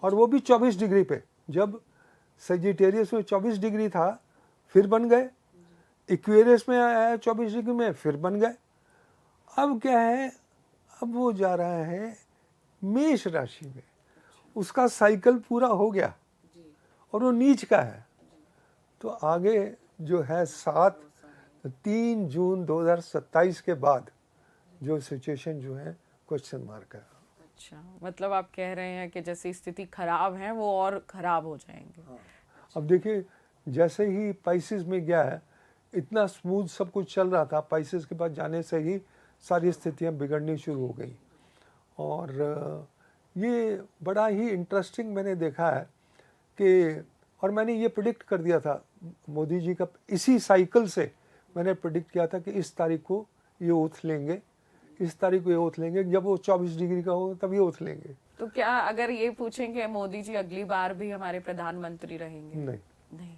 और वो भी 24 डिग्री पे। जब सजिटेरियस में 24 डिग्री था, फिर बन गए। इक्वेरियस में आया 24 डिग्री में, फिर बन गए। अब क्या है, अब वो जा रहा है मेष राशि में, उसका साइकिल पूरा हो गया और वो नीच का है। तो आगे जो है 3 जून 2027 के बाद जो सिचुएशन जो है क्वेश्चन मार्क है। अच्छा, मतलब आप कह रहे हैं कि जैसी स्थिति खराब है वो और खराब हो जाएंगे। हाँ। अब देखिए, जैसे ही पाइसेस में गया है, इतना स्मूथ सब कुछ चल रहा था, पाइसेस के पास जाने से ही सारी स्थितियां बिगड़नी शुरू हो गई। और ये बड़ा ही इंटरेस्टिंग मैंने देखा है कि, और मैंने ये प्रिडिक्ट कर दिया था मोदी जी का, इसी साइकिल से मैंने प्रिडिक्ट किया था कि इस तारीख को ये ओथ लेंगे, इस तारीख को ये ओथ लेंगे, जब वो 24 डिग्री का हो तब ये ओथ लेंगे। तो क्या अगर ये पूछेंगे मोदी जी अगली बार भी हमारे प्रधानमंत्री रहेंगे? नहीं।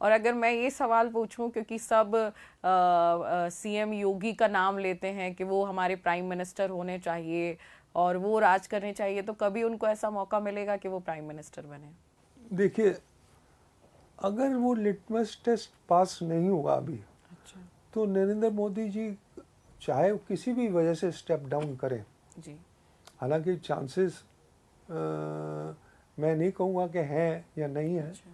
और अगर मैं ये सवाल पूछूं, क्योंकि सब सीएम योगी का नाम लेते हैं कि वो हमारे प्राइम मिनिस्टर होने चाहिए और वो राज करने चाहिए, तो कभी उनको ऐसा मौका मिलेगा कि वो प्राइम मिनिस्टर बने? देखिए, अगर वो लिटमस टेस्ट पास नहीं हुआ अभी, अच्छा। तो नरेंद्र मोदी जी चाहे किसी भी वजह से स्टेप डाउन करें, जी। हालांकि चांसेस मैं नहीं कहूँगा कि हैं या नहीं है। अच्छा।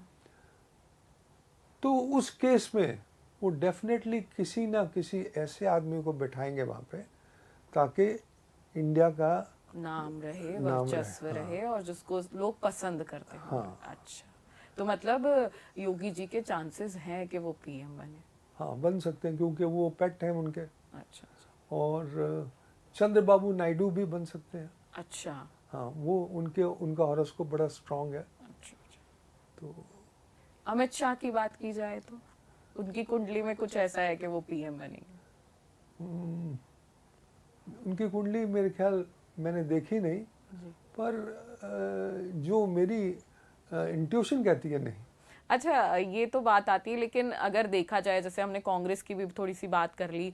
तो उस केस में वो डेफिनेटली किसी ना किसी ऐसे आदमी को बैठाएंगे वहाँ पे, ताकि इंडिया का नाम रहे, वर्चस्व रहे, हाँ। और जिसको लोग पसंद करते हैं। हाँ। अच्छा, तो मतलब योगी जी के चांसेस हैं कि वो पीएम बने? हाँ, बन सकते हैं, क्योंकि वो पेट हैं उनके। अच्छा। और चंद्रबाबू नायडू भी बन सकते हैं। अच्छा। हाँ, वो उनका हॉरोस्कोप बड़ा स्ट्रांग है। अच्छा। तो अमित शाह की बात की जाए तो उनकी कुंडली में कुछ ऐसा है कि वो पीएम बनेंगे? उनकी कुंडली मेरे ख्याल मैंने देखी नहीं जी। पर जो मेरी इंट्यूशन कहती है नहीं। अच्छा, ये तो बात आती है, लेकिन अगर देखा जाए, जैसे हमने कांग्रेस की भी थोड़ी सी बात कर ली,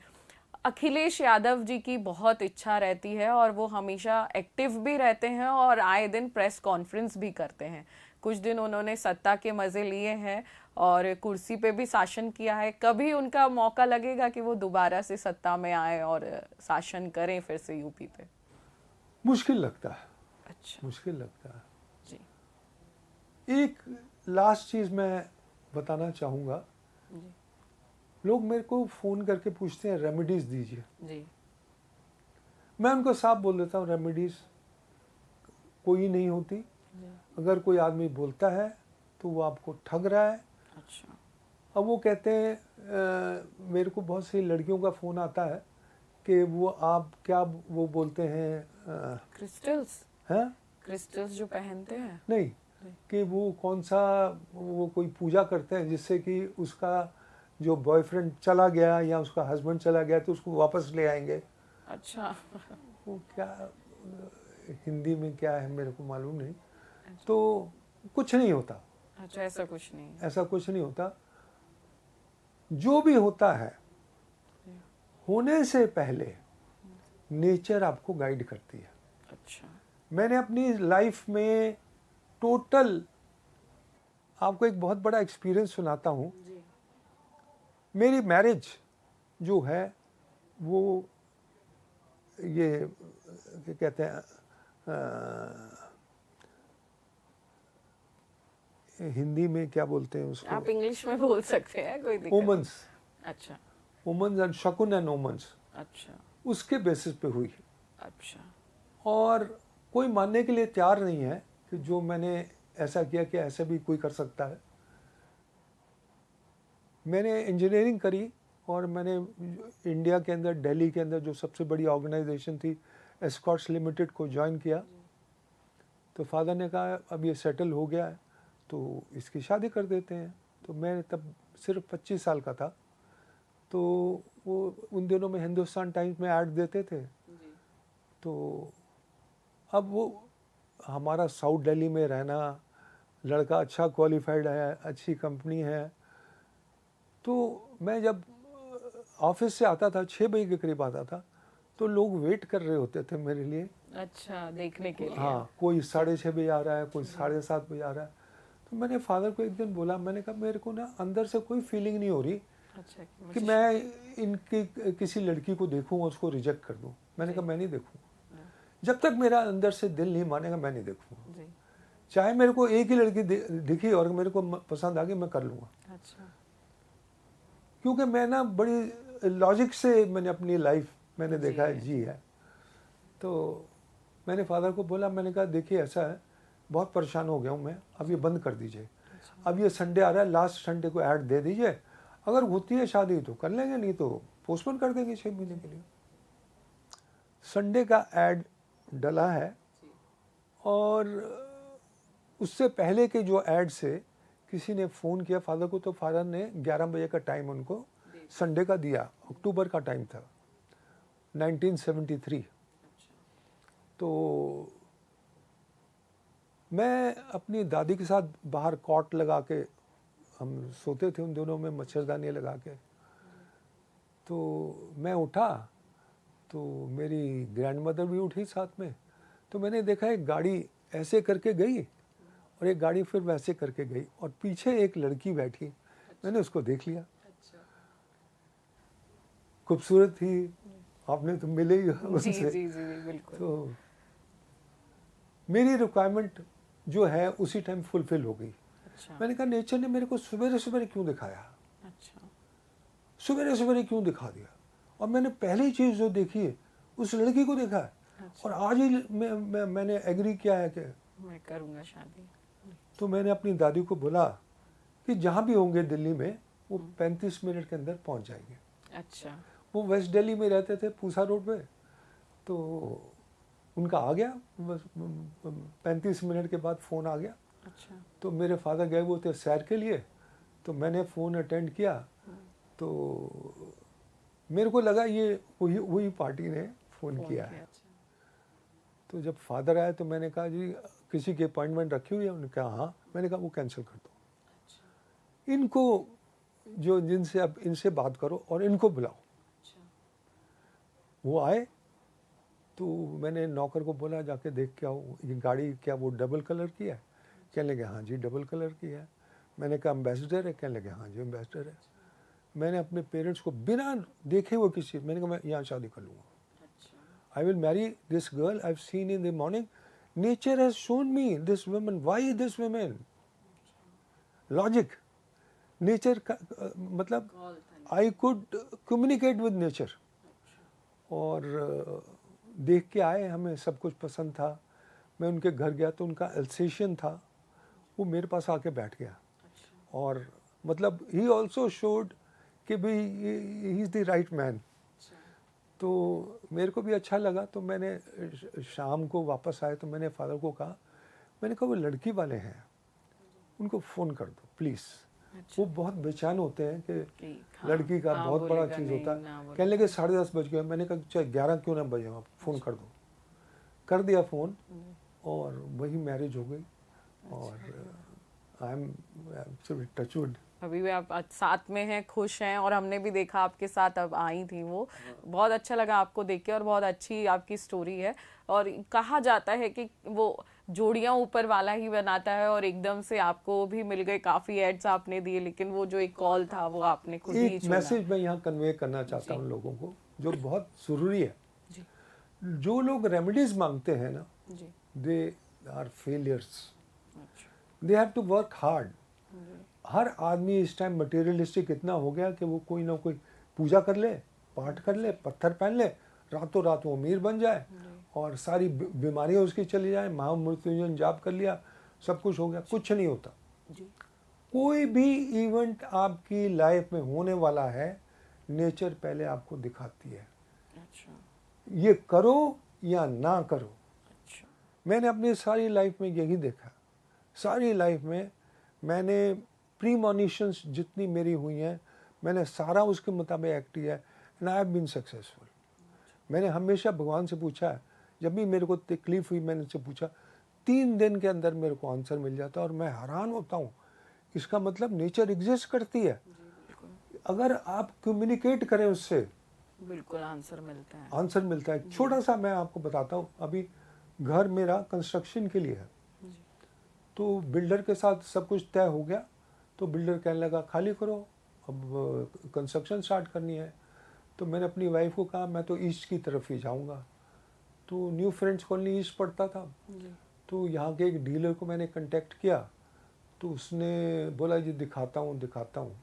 अखिलेश यादव जी की बहुत इच्छा रहती है और वो हमेशा एक्टिव भी रहते हैं और आए दिन प्रेस कॉन्फ्रेंस भी करते हैं। कुछ दिन उन्होंने सत्ता के मजे लिए हैं और कुर्सी पे भी शासन किया है। कभी उनका मौका लगेगा कि वो दोबारा से सत्ता में आए और शासन करें फिर से यूपी पे? मुश्किल लगता है। अच्छा। मुश्किल लगता है जी। एक लास्ट चीज मैं बताना चाहूँगा। जी। लोग मेरे को फ़ोन करके पूछते हैं रेमेडीज दीजिए। जी। मैं उनको साफ बोल देता हूँ, रेमेडीज कोई नहीं होती। अगर कोई आदमी बोलता है तो वो आपको ठग रहा है। अच्छा। अब वो कहते हैं, मेरे को बहुत सी लड़कियों का फ़ोन आता है कि वो आप क्या वो बोलते हैं क्रिस्टल्स? है क्रिस्टल्स जो पहनते हैं? नहीं, कि वो कौन सा, वो कोई पूजा करते हैं जिससे कि उसका जो बॉयफ्रेंड चला गया या उसका हस्बैंड चला गया तो उसको वापस ले आएंगे। अच्छा। वो क्या हिंदी में क्या है मेरे को मालूम नहीं। तो कुछ नहीं होता, अच्छा, ऐसा कुछ नहीं है। ऐसा कुछ नहीं होता। जो भी होता है होने से पहले नेचर आपको गाइड करती है। अच्छा। मैंने अपनी लाइफ में टोटल, आपको एक बहुत बड़ा एक्सपीरियंस सुनाता हूँ। जी। मेरी मैरिज जो है वो ये क्या कहते हैं, हिंदी में क्या बोलते हैं उसको, आप इंग्लिश में बोल सकते हैं, कोई दिक्कत ओमन्स, नहीं। अच्छा। ओमन्स एंड शकुन एंड ओमन्स, अच्छा। उसके बेसिस पे हुई। अच्छा। और कोई मानने के लिए तैयार नहीं है कि जो मैंने ऐसा किया कि ऐसा भी कोई कर सकता है। मैंने इंजीनियरिंग करी और मैंने इंडिया के अंदर, दिल्ली के अंदर जो सबसे बड़ी ऑर्गेनाइजेशन थी एस्कॉर्ट्स लिमिटेड को ज्वाइन किया। तो फादर ने कहा अब ये सेटल हो गया है तो इसकी शादी कर देते हैं। तो मैं तब सिर्फ 25 साल का था। तो वो उन दिनों में हिंदुस्तान टाइम्स में ऐड देते थे। तो अब वो हमारा साउथ दिल्ली में रहना, लड़का अच्छा क्वालिफाइड है, अच्छी कंपनी है। तो मैं जब ऑफिस से आता था 6 बजे के करीब आता था तो लोग वेट कर रहे होते थे मेरे लिए। अच्छा, देखने के लिए। हाँ, कोई 6:30 बजे आ रहा है, कोई 7:30 बजे आ रहा है। तो मैंने फादर को एक दिन बोला, मैंने कहा मेरे को ना अंदर से कोई फीलिंग नहीं हो रही अच्छा, कि मैं इनकी किसी लड़की को देखूं और उसको रिजेक्ट कर दूं। मैंने कहा मैं नहीं देखूंगा, जब तक मेरा अंदर से दिल नहीं मानेगा मैं नहीं देखूंगा। जी। चाहे मेरे को एक ही लड़की दिखी और मेरे को पसंद आ गई, मैं कर लूंगा। अच्छा। क्योंकि मैं ना बड़ी लॉजिक से मैंने अपनी लाइफ मैंने देखा है, जी है। तो मैंने फादर को बोला, मैंने कहा देखिए ऐसा है, बहुत परेशान हो गया हूँ मैं, अब ये बंद कर दीजिए। अब ये संडे आ रहा है, लास्ट संडे को ऐड दे दीजिए, अगर होती है शादी तो कर लेंगे, नहीं तो पोस्टपोन कर देंगे 6 महीने के लिए। संडे का ऐड डला है और उससे पहले के जो ऐड से किसी ने फ़ोन किया फादर को, तो फादर ने 11 बजे का टाइम उनको संडे का दिया, अक्टूबर का टाइम था 1973। तो मैं अपनी दादी के साथ बाहर कॉट लगा के हम सोते थे उन दोनों में, मच्छरदानी लगा के। तो मैं उठा तो मेरी ग्रैंडमदर भी उठी साथ में। तो मैंने देखा एक गाड़ी ऐसे करके गई और एक गाड़ी फिर वैसे करके गई और पीछे एक लड़की बैठी। मैंने उसको देख लिया, खूबसूरत थी, आपने तो मिले ही उनसे। जी जी जी बिल्कुल। तो मेरी रिक्वायरमेंट जो है उसी टाइम फुलफिल हो गई। अच्छा। मैंने कहा नेचर ने मेरे को सवेरे सवेरे क्यों दिखाया, अच्छा। सवेरे सवेरे क्यों दिखा दिया। और मैंने पहली चीज़ जो देखी है उस लड़की को देखा है। अच्छा। और आज ही मैंने एग्री किया है कि मैं करूँगा शादी। तो मैंने अपनी दादी को बोला कि जहाँ भी होंगे दिल्ली में वो 35 मिनट के अंदर पहुँच जाएंगे। अच्छा। वो वेस्ट दिल्ली में रहते थे, पूसा रोड पे। तो उनका आ गया, बस 35 मिनट के बाद फ़ोन आ गया। अच्छा। तो मेरे फादर गए वो थे सैर के लिए, तो मैंने फ़ोन अटेंड किया। तो मेरे को लगा ये वही पार्टी ने फ़ोन किया है। अच्छा। तो जब फादर आए तो मैंने कहा जी किसी की अपॉइंटमेंट रखी हुई है। उन्होंने कहा हाँ। मैंने कहा वो कैंसिल कर दो, इनको जो जिनसे अब इनसे बात करो और इनको बुलाओ। अच्छा। वो आए तो मैंने नौकर को बोला जाके देख के आओ ये गाड़ी क्या वो डबल कलर की है। कहने लगे हाँ जी डबल कलर की है। मैंने कहा एम्बेसडर है, कहने लगे हाँ जी एम्बेसडर है। मैंने अपने पेरेंट्स को बिना देखे वो किसी, मैंने कहा मैं यहाँ शादी कर लूँगा। I will marry this girl I've seen in the morning. Nature has shown me this woman. Why this woman? Logic. Nature का मतलब I could communicate with nature. और देख के आए, हमें सब कुछ पसंद था। मैं उनके घर गया तो उनका एल्सेशियन था, वो मेरे पास आके बैठ गया। और मतलब he also showed कि भाई he is the right man. तो मेरे को भी अच्छा लगा, तो मैंने शाम को वापस आए तो मैंने फादर को कहा, मैंने कहा वो लड़की वाले हैं, उनको फ़ोन कर दो प्लीज़। अच्छा। वो बहुत बेचैन होते हैं कि हाँ, लड़की का हाँ बहुत बड़ा बोलेगा, चीज़ नहीं, होता ना है। बोलेगा। कहने लगे 10:30 बज गए। मैंने कहा चाहे 11 क्यों ना बजे, आप फ़ोन कर दो। कर दिया फ़ोन और वही मैरिज हो गई। और आई एम टचवुड। अभी भी आप आज साथ में हैं, खुश हैं, और हमने भी देखा आपके साथ अब आई थी वो। बहुत अच्छा लगा आपको देख के, और बहुत अच्छी आपकी स्टोरी है। और कहा जाता है कि वो जोड़ियां ऊपर वाला ही बनाता है, और एकदम से आपको भी मिल गए, काफी एड्स आपने दिए, लेकिन वो जो एक कॉल था वो आपने खुद ही एक चुना। मैसेज मैं यहाँ कन्वे करना चाहता हूँ लोगों को, जो बहुत ज़रूरी है। जी जो लोग रेमेडीज मांगते हैं ना, जी। दे आर फेलियर्स। अच्छा। They have to work hard. हर आदमी इस टाइम मटेरियलिस्टिक इतना हो गया कि वो कोई ना कोई पूजा कर ले, पाठ कर ले, पत्थर पहन ले, रातों रात वो अमीर बन जाए और सारी बीमारियां उसकी चली जाए। महामृत्युंजय जाप कर लिया, सब कुछ हो गया। कुछ नहीं होता। जी। कोई भी इवेंट आपकी लाइफ में होने वाला है, नेचर पहले आपको दिखाती है। अच्छा। ये करो या ना करो। अच्छा। मैंने अपनी सारी लाइफ में यही देखा। सारी लाइफ में मैंने प्रीमॉनिशंस जितनी मेरी हुई हैं, मैंने सारा उसके मुताबिक एक्ट किया है, and I have been successful. मैंने हमेशा भगवान से पूछा है, जब भी मेरे को तकलीफ हुई मैंने उससे पूछा, 3 दिन के अंदर मेरे को आंसर मिल जाता है। और मैं हैरान होता हूँ, इसका मतलब नेचर एग्जिस्ट करती है। अगर आप कम्युनिकेट करें उससे, बिल्कुल आंसर मिलता है। आंसर मिलता है। छोटा सा मैं आपको बताता हूँ, अभी घर मेरा कंस्ट्रक्शन के लिए है, तो बिल्डर के साथ सब कुछ तय हो गया। तो बिल्डर कहने लगा खाली करो, अब कंस्ट्रक्शन स्टार्ट करनी है। तो मैंने अपनी वाइफ को कहा मैं तो ईस्ट की तरफ ही जाऊंगा। तो न्यू फ्रेंड्स कॉलोनी ईस्ट पड़ता था। तो यहाँ के एक डीलर को मैंने कांटेक्ट किया, तो उसने बोला जी दिखाता हूँ।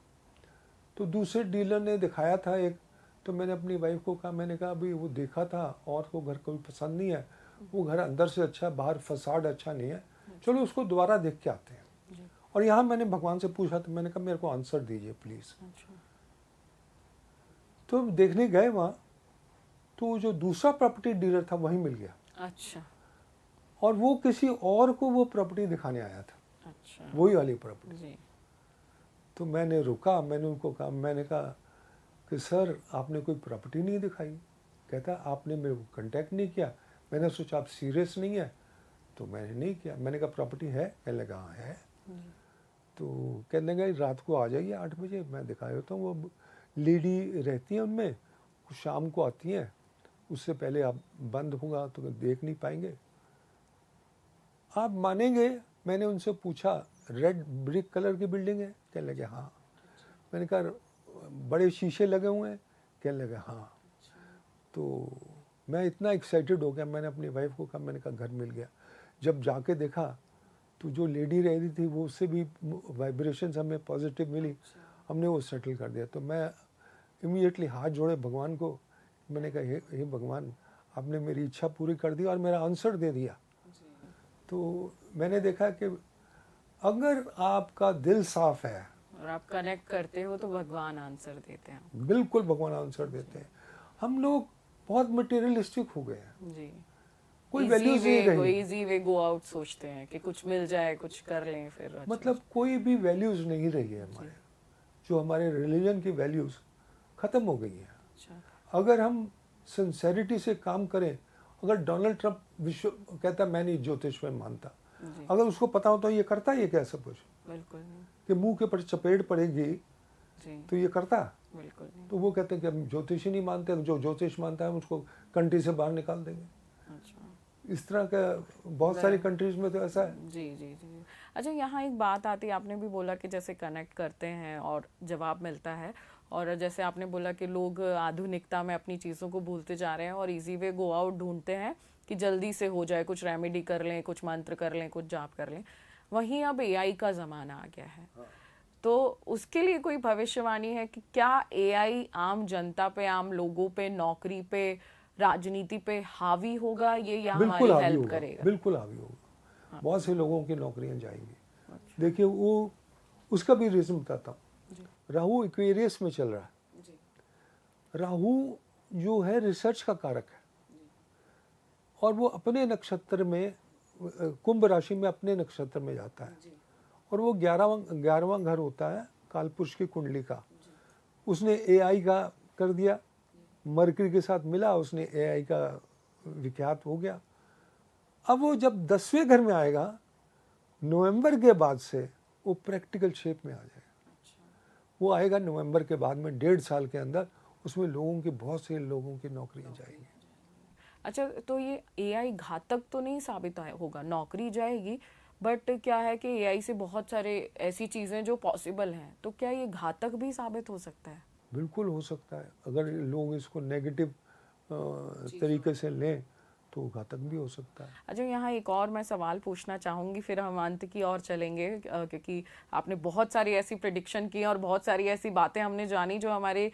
तो दूसरे डीलर ने दिखाया था एक, तो मैंने अपनी वाइफ को कहा, मैंने कहा अभी वो देखा था और को घर कोई पसंद नहीं है, वो घर अंदर से अच्छा, बाहर फसाड अच्छा नहीं है, चलो उसको दोबारा देख के आते हैं। और यहाँ मैंने भगवान से पूछा, तो मैंने कहा मेरे को आंसर दीजिए प्लीज़। तो देखने गए वहाँ, तो जो दूसरा प्रॉपर्टी डीलर था वही मिल गया। अच्छा। और वो किसी और को वो प्रॉपर्टी दिखाने आया था। अच्छा। वही वाली प्रॉपर्टी। जी। तो मैंने रुका, मैंने उनको कहा, मैंने कहा कि सर आपने कोई प्रॉपर्टी नहीं दिखाई। कहता आपने मेरे को कांटेक्ट नहीं किया। मैंने सोचा आप सीरियस नहीं है, तो मैंने नहीं किया। मैंने कहा प्रॉपर्टी है? कहने लगा हाँ है। तो कहने लगा रात को आ जाइए 8 बजे, मैं दिखा देता हूँ। वो लेडी रहती है उनमें, शाम को आती हैं, उससे पहले आप बंद होगा तो देख नहीं पाएंगे। आप मानेंगे, मैंने उनसे पूछा रेड ब्रिक कलर की बिल्डिंग है? कहने लगे हाँ। मैंने कहा बड़े शीशे लगे हुए हैं? कहने लगे हाँ। तो मैं इतना एक्साइटेड हो गया, मैंने अपनी वाइफ को कहा, मैंने कहा घर मिल गया। जब जाके देखा तो जो लेडी रह रही थी वो उससे भी वाइब्रेशंस हमें पॉजिटिव मिली, हमने वो सेटल कर दिया। तो मैं इमीडिएटली हाथ जोड़े भगवान को, मैंने कहा हे भगवान, आपने मेरी इच्छा पूरी कर दी और मेरा आंसर दे दिया। तो मैंने देखा कि अगर आपका दिल साफ है और आप कनेक्ट करते हो तो भगवान आंसर देते हैं। बिल्कुल भगवान आंसर देते हैं। हम लोग बहुत मटेरियलिस्टिक हो गए हैं। जी। कोई वैल्यूज नहीं रही। इजी वे गो आउट सोचते हैं कि कुछ मिल जाए, कुछ कर लें, फिर मतलब कोई भी वैल्यूज नहीं रही है हमारे। जो हमारे रिलीजन की वैल्यूज खत्म हो गई है। अच्छा। अगर हम सिंसेरिटी से काम करें, अगर डोनाल्ड ट्रंप विश्व कहता मैं नहीं ज्योतिष में मानता, अगर उसको पता होता ये करता ये क्या सब कुछ? बिल्कुल नहीं। कि मुंह के ऊपर चपेट पड़ेगी जी। तो ये करता? बिल्कुल नहीं। तो वो कहते हैं कि हम ज्योतिष ही नहीं मानते, जो ज्योतिष मानता है उसको कंट्री से बाहर निकाल देंगे। अच्छा। इस तरह का बहुत सारी कंट्रीज में तो ऐसा है। जी जी जी। अच्छा, यहाँ एक बात आती है, आपने भी बोला कि जैसे कनेक्ट करते हैं और जवाब मिलता है, और जैसे आपने बोला कि लोग आधुनिकता में अपनी चीज़ों को भूलते जा रहे हैं और इजी वे गो आउट ढूंढते हैं कि जल्दी से हो जाए, कुछ रेमेडी कर लें, कुछ मंत्र कर लें, कुछ जाप कर लें। वहीं अब एआई का ज़माना आ गया है। तो उसके लिए कोई भविष्यवाणी है कि क्या एआई आम जनता पे, आम लोगों पे, नौकरी पे, राजनीति पे हावी होगा ये, या बिल्कुल हमारी हावी हेल्प होगा, करेगा? बिल्कुल हावी होगा। बहुत से लोगों की नौकरियां जाएंगी। देखिए वो उसका भी रीजन बताता हूँ। राहु एक्वेरियस में चल रहा है। राहु जो है रिसर्च का कारक है, और वो अपने नक्षत्र में, कुंभ राशि में अपने नक्षत्र में जाता है, और वो 11वां घर होता है कालपुरुष की कुंडली का। उसने एआई का कर दिया, मरकरी के साथ मिला, उसने एआई का विख्यात हो गया। अब वो जब 10वें घर में आएगा नवंबर के बाद से, वो प्रैक्टिकल शेप में आ जाएगा। वो आएगा नवंबर के बाद में, 1.5 साल के अंदर उसमें लोगों की, बहुत से लोगों की नौकरियां जाएंगी। अच्छा, तो ये एआई घातक तो नहीं साबित होगा? नौकरी जाएगी, बट क्या है कि एआई से बहुत सारे ऐसी चीजें जो पॉसिबल हैं, तो क्या ये घातक भी साबित हो सकता है? बिल्कुल हो सकता है, अगर लोग इसको नेगेटिव तरीके से लें तो घातक भी हो सकता है। अच्छा, यहाँ एक और मैं सवाल पूछना चाहूँगी, फिर हम अंत की ओर चलेंगे, क्योंकि आपने बहुत सारी ऐसी प्रेडिक्शन की और बहुत सारी ऐसी बातें हमने जानी जो हमारे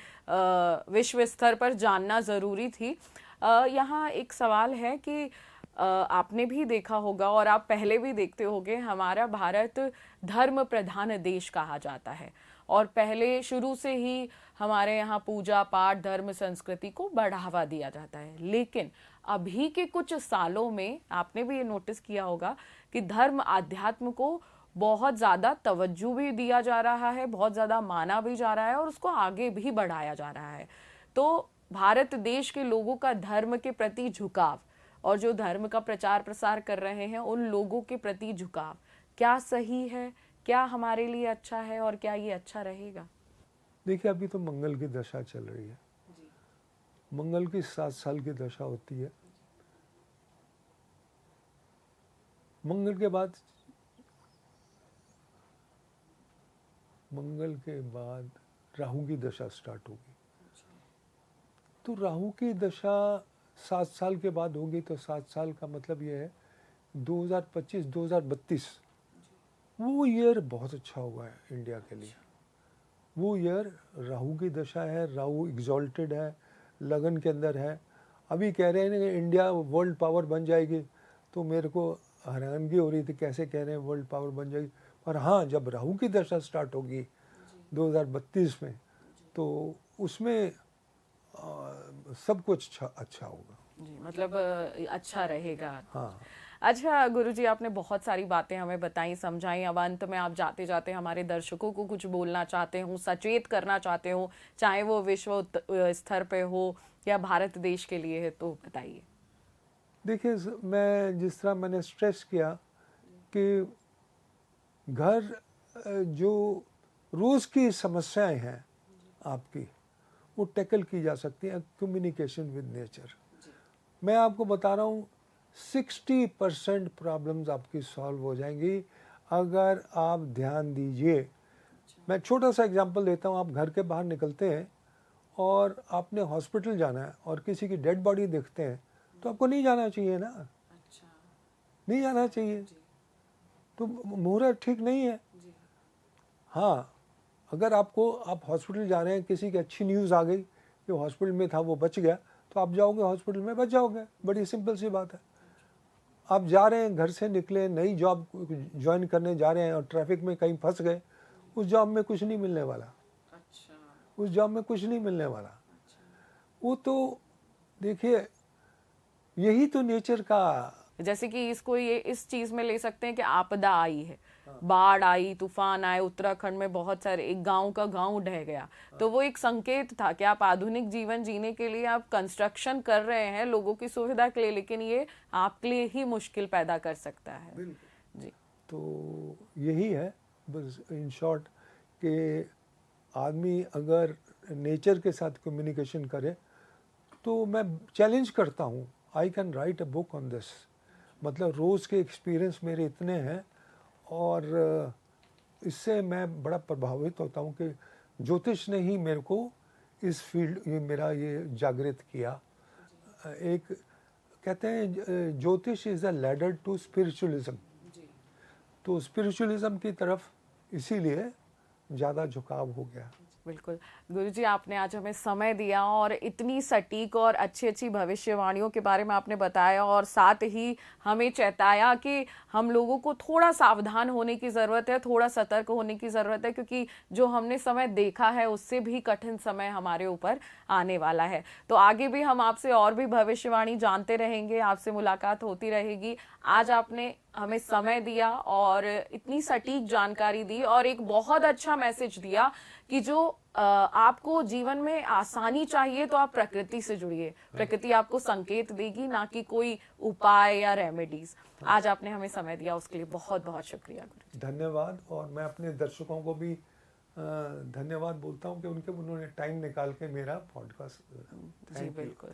विश्व स्तर पर जानना ज़रूरी थी। यहाँ एक सवाल है कि आपने भी देखा होगा और आप पहले भी देखते होंगे, हमारा भारत धर्म प्रधान देश कहा जाता है, और पहले शुरू से ही हमारे यहाँ पूजा पाठ, धर्म, संस्कृति को बढ़ावा दिया जाता है। लेकिन अभी के कुछ सालों में आपने भी ये नोटिस किया होगा कि धर्म आध्यात्म को बहुत ज़्यादा तवज्जो भी दिया जा रहा है, बहुत ज़्यादा माना भी जा रहा है, और उसको आगे भी बढ़ाया जा रहा है। तो भारत देश के लोगों का धर्म के प्रति झुकाव, और जो धर्म का प्रचार प्रसार कर रहे हैं उन लोगों के प्रति झुकाव, क्या सही है? क्या हमारे लिए अच्छा है, और क्या ये अच्छा रहेगा? देखिए, अभी तो मंगल की दशा चल रही है। मंगल की 7 साल की दशा होती है। मंगल के बाद राहु की दशा स्टार्ट होगी। तो राहु की दशा 7 साल के बाद होगी, तो 7 साल का मतलब ये है 2025-2032 वो ईयर बहुत अच्छा होगा इंडिया के लिए। वो ईयर राहु की दशा है, राहु एग्जॉल्टेड है, लगन के अंदर है। अभी कह रहे हैं कि इंडिया वर्ल्ड पावर बन जाएगी, तो मेरे को हैरानगी हो रही थी, कैसे कह रहे हैं वर्ल्ड पावर बन जाएगी। पर हाँ, जब राहु की दशा स्टार्ट होगी 2032 में, तो उसमें सब कुछ अच्छा होगा जी, मतलब अच्छा रहेगा। हाँ। अच्छा गुरुजी, आपने बहुत सारी बातें हमें बताई, समझाई। अब अंत में आप जाते जाते हमारे दर्शकों को कुछ बोलना चाहते हो, सचेत करना चाहते हो, चाहे वो विश्व स्तर पे हो या भारत देश के लिए है, तो बताइए। देखिए, मैं जिस तरह मैंने स्ट्रेस किया कि घर जो रोज़ की समस्याएं हैं आपकी, वो टैकल की जा सकती हैं कम्युनिकेशन विद नेचर। मैं आपको बता रहा हूँ 60% प्रॉब्लम्स आपकी सॉल्व हो जाएंगी अगर आप ध्यान दीजिए। मैं छोटा सा एग्जांपल देता हूँ। आप घर के बाहर निकलते हैं और आपने हॉस्पिटल जाना है और किसी की डेड बॉडी देखते हैं, तो आपको नहीं जाना चाहिए ना। अच्छा। नहीं जाना चाहिए, तो मुहूर्त ठीक नहीं है। हाँ, अगर आप हॉस्पिटल जा रहे हैं, किसी की अच्छी न्यूज़ आ गई कि हॉस्पिटल में था वो बच गया, तो आप जाओगे हॉस्पिटल में, बच जाओगे। बड़ी सिंपल सी बात है। आप जा रहे हैं, घर से निकले, नई जॉब ज्वाइन करने जा रहे हैं और ट्रैफिक में कहीं फंस गए, उस जॉब में कुछ नहीं मिलने वाला। अच्छा। उस जॉब में कुछ नहीं मिलने वाला। वो तो देखिए, यही तो नेचर का, जैसे कि इसको ये इस चीज में ले सकते हैं कि आपदा आई है, बाढ़ आई, तूफान आए, उत्तराखंड में बहुत सारे, एक गांव का गांव ढह गया, तो वो एक संकेत था कि आप आधुनिक जीवन जीने के लिए आप कंस्ट्रक्शन कर रहे हैं लोगों की सुविधा के लिए, लेकिन ये आपके लिए ही मुश्किल पैदा कर सकता है। जी, तो यही है बस इन शॉर्ट कि आदमी अगर नेचर के साथ कम्युनिकेशन करे, तो मैं चैलेंज करता हूँ, I can write a book on this. मतलब रोज़ के एक्सपीरियंस मेरे इतने हैं और इससे मैं बड़ा प्रभावित होता हूँ कि ज्योतिष ने ही मेरे को इस फील्ड, ये मेरा ये जागृत किया। एक कहते हैं ज्योतिष is a ladder to spiritualism. तो स्पिरिचुअलिज्म की तरफ इसीलिए ज़्यादा झुकाव हो गया। बिल्कुल गुरुजी, आपने आज हमें समय दिया और इतनी सटीक और अच्छी अच्छी भविष्यवाणियों के बारे में आपने बताया और साथ ही हमें चेताया कि हम लोगों को थोड़ा सावधान होने की ज़रूरत है, थोड़ा सतर्क होने की ज़रूरत है, क्योंकि जो हमने समय देखा है उससे भी कठिन समय हमारे ऊपर आने वाला है। तो आगे भी हम आपसे और भी भविष्यवाणी जानते रहेंगे, आपसे मुलाकात होती रहेगी। आज आपने हमें समय दिया और इतनी सटीक जानकारी दी और एक बहुत अच्छा मैसेज दिया कि जो आपको जीवन में आसानी चाहिए तो आप प्रकृति से जुड़िए, प्रकृति आपको संकेत देगी, ना कि कोई उपाय या रेमेडीज। आज आपने हमें समय दिया, उसके लिए बहुत बहुत शुक्रिया गुरु। धन्यवाद। और मैं अपने दर्शकों को भी धन्यवाद बोलता हूँ कि उन्होंने टाइम निकाल के मेरा पॉडकास्ट। जी बिल्कुल।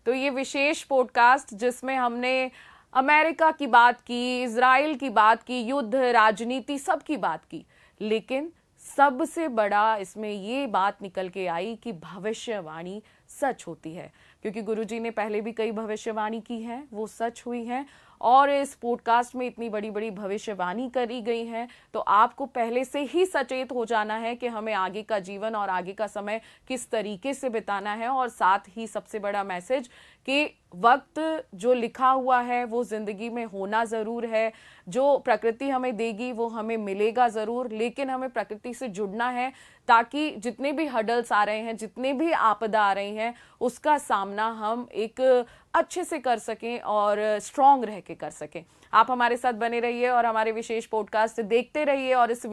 तो ये विशेष पॉडकास्ट जिसमें हमने अमेरिका की बात की, इजराइल की बात की, युद्ध, राजनीति, सब की बात की, लेकिन सबसे बड़ा इसमें ये बात निकल के आई कि भविष्यवाणी सच होती है, क्योंकि गुरुजी ने पहले भी कई भविष्यवाणी की हैं, वो सच हुई हैं और इस पॉडकास्ट में इतनी बड़ी बड़ी भविष्यवाणी करी गई हैं। तो आपको पहले से ही सचेत हो जाना है कि हमें आगे का जीवन और आगे का समय किस तरीके से बिताना है। और साथ ही सबसे बड़ा मैसेज कि वक्त जो लिखा हुआ है वो जिंदगी में होना ज़रूर है, जो प्रकृति हमें देगी वो हमें मिलेगा ज़रूर, लेकिन हमें प्रकृति से जुड़ना है ताकि जितने भी हडल्स आ रहे हैं, जितने भी आपदा आ रही हैं, उसका सामना हम एक अच्छे से कर सकें और स्ट्रांग रह के कर सकें। आप हमारे साथ बने रहिए और हमारे विशेष पॉडकास्ट देखते रहिए और इस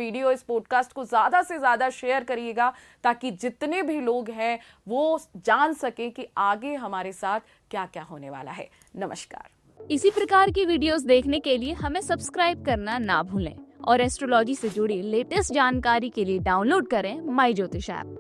पॉडकास्ट को ज़्यादा से ज़्यादा शेयर करिएगा ताकि जितने भी लोग हैं वो जान सके कि आगे हमारे साथ क्या क्या होने वाला है। नमस्कार। इसी प्रकार की वीडियोस देखने के लिए हमें सब्सक्राइब करना ना भूलें और एस्ट्रोलॉजी से जुड़ी लेटेस्ट जानकारी के लिए डाउनलोड करें माई ज्योतिष ऐप।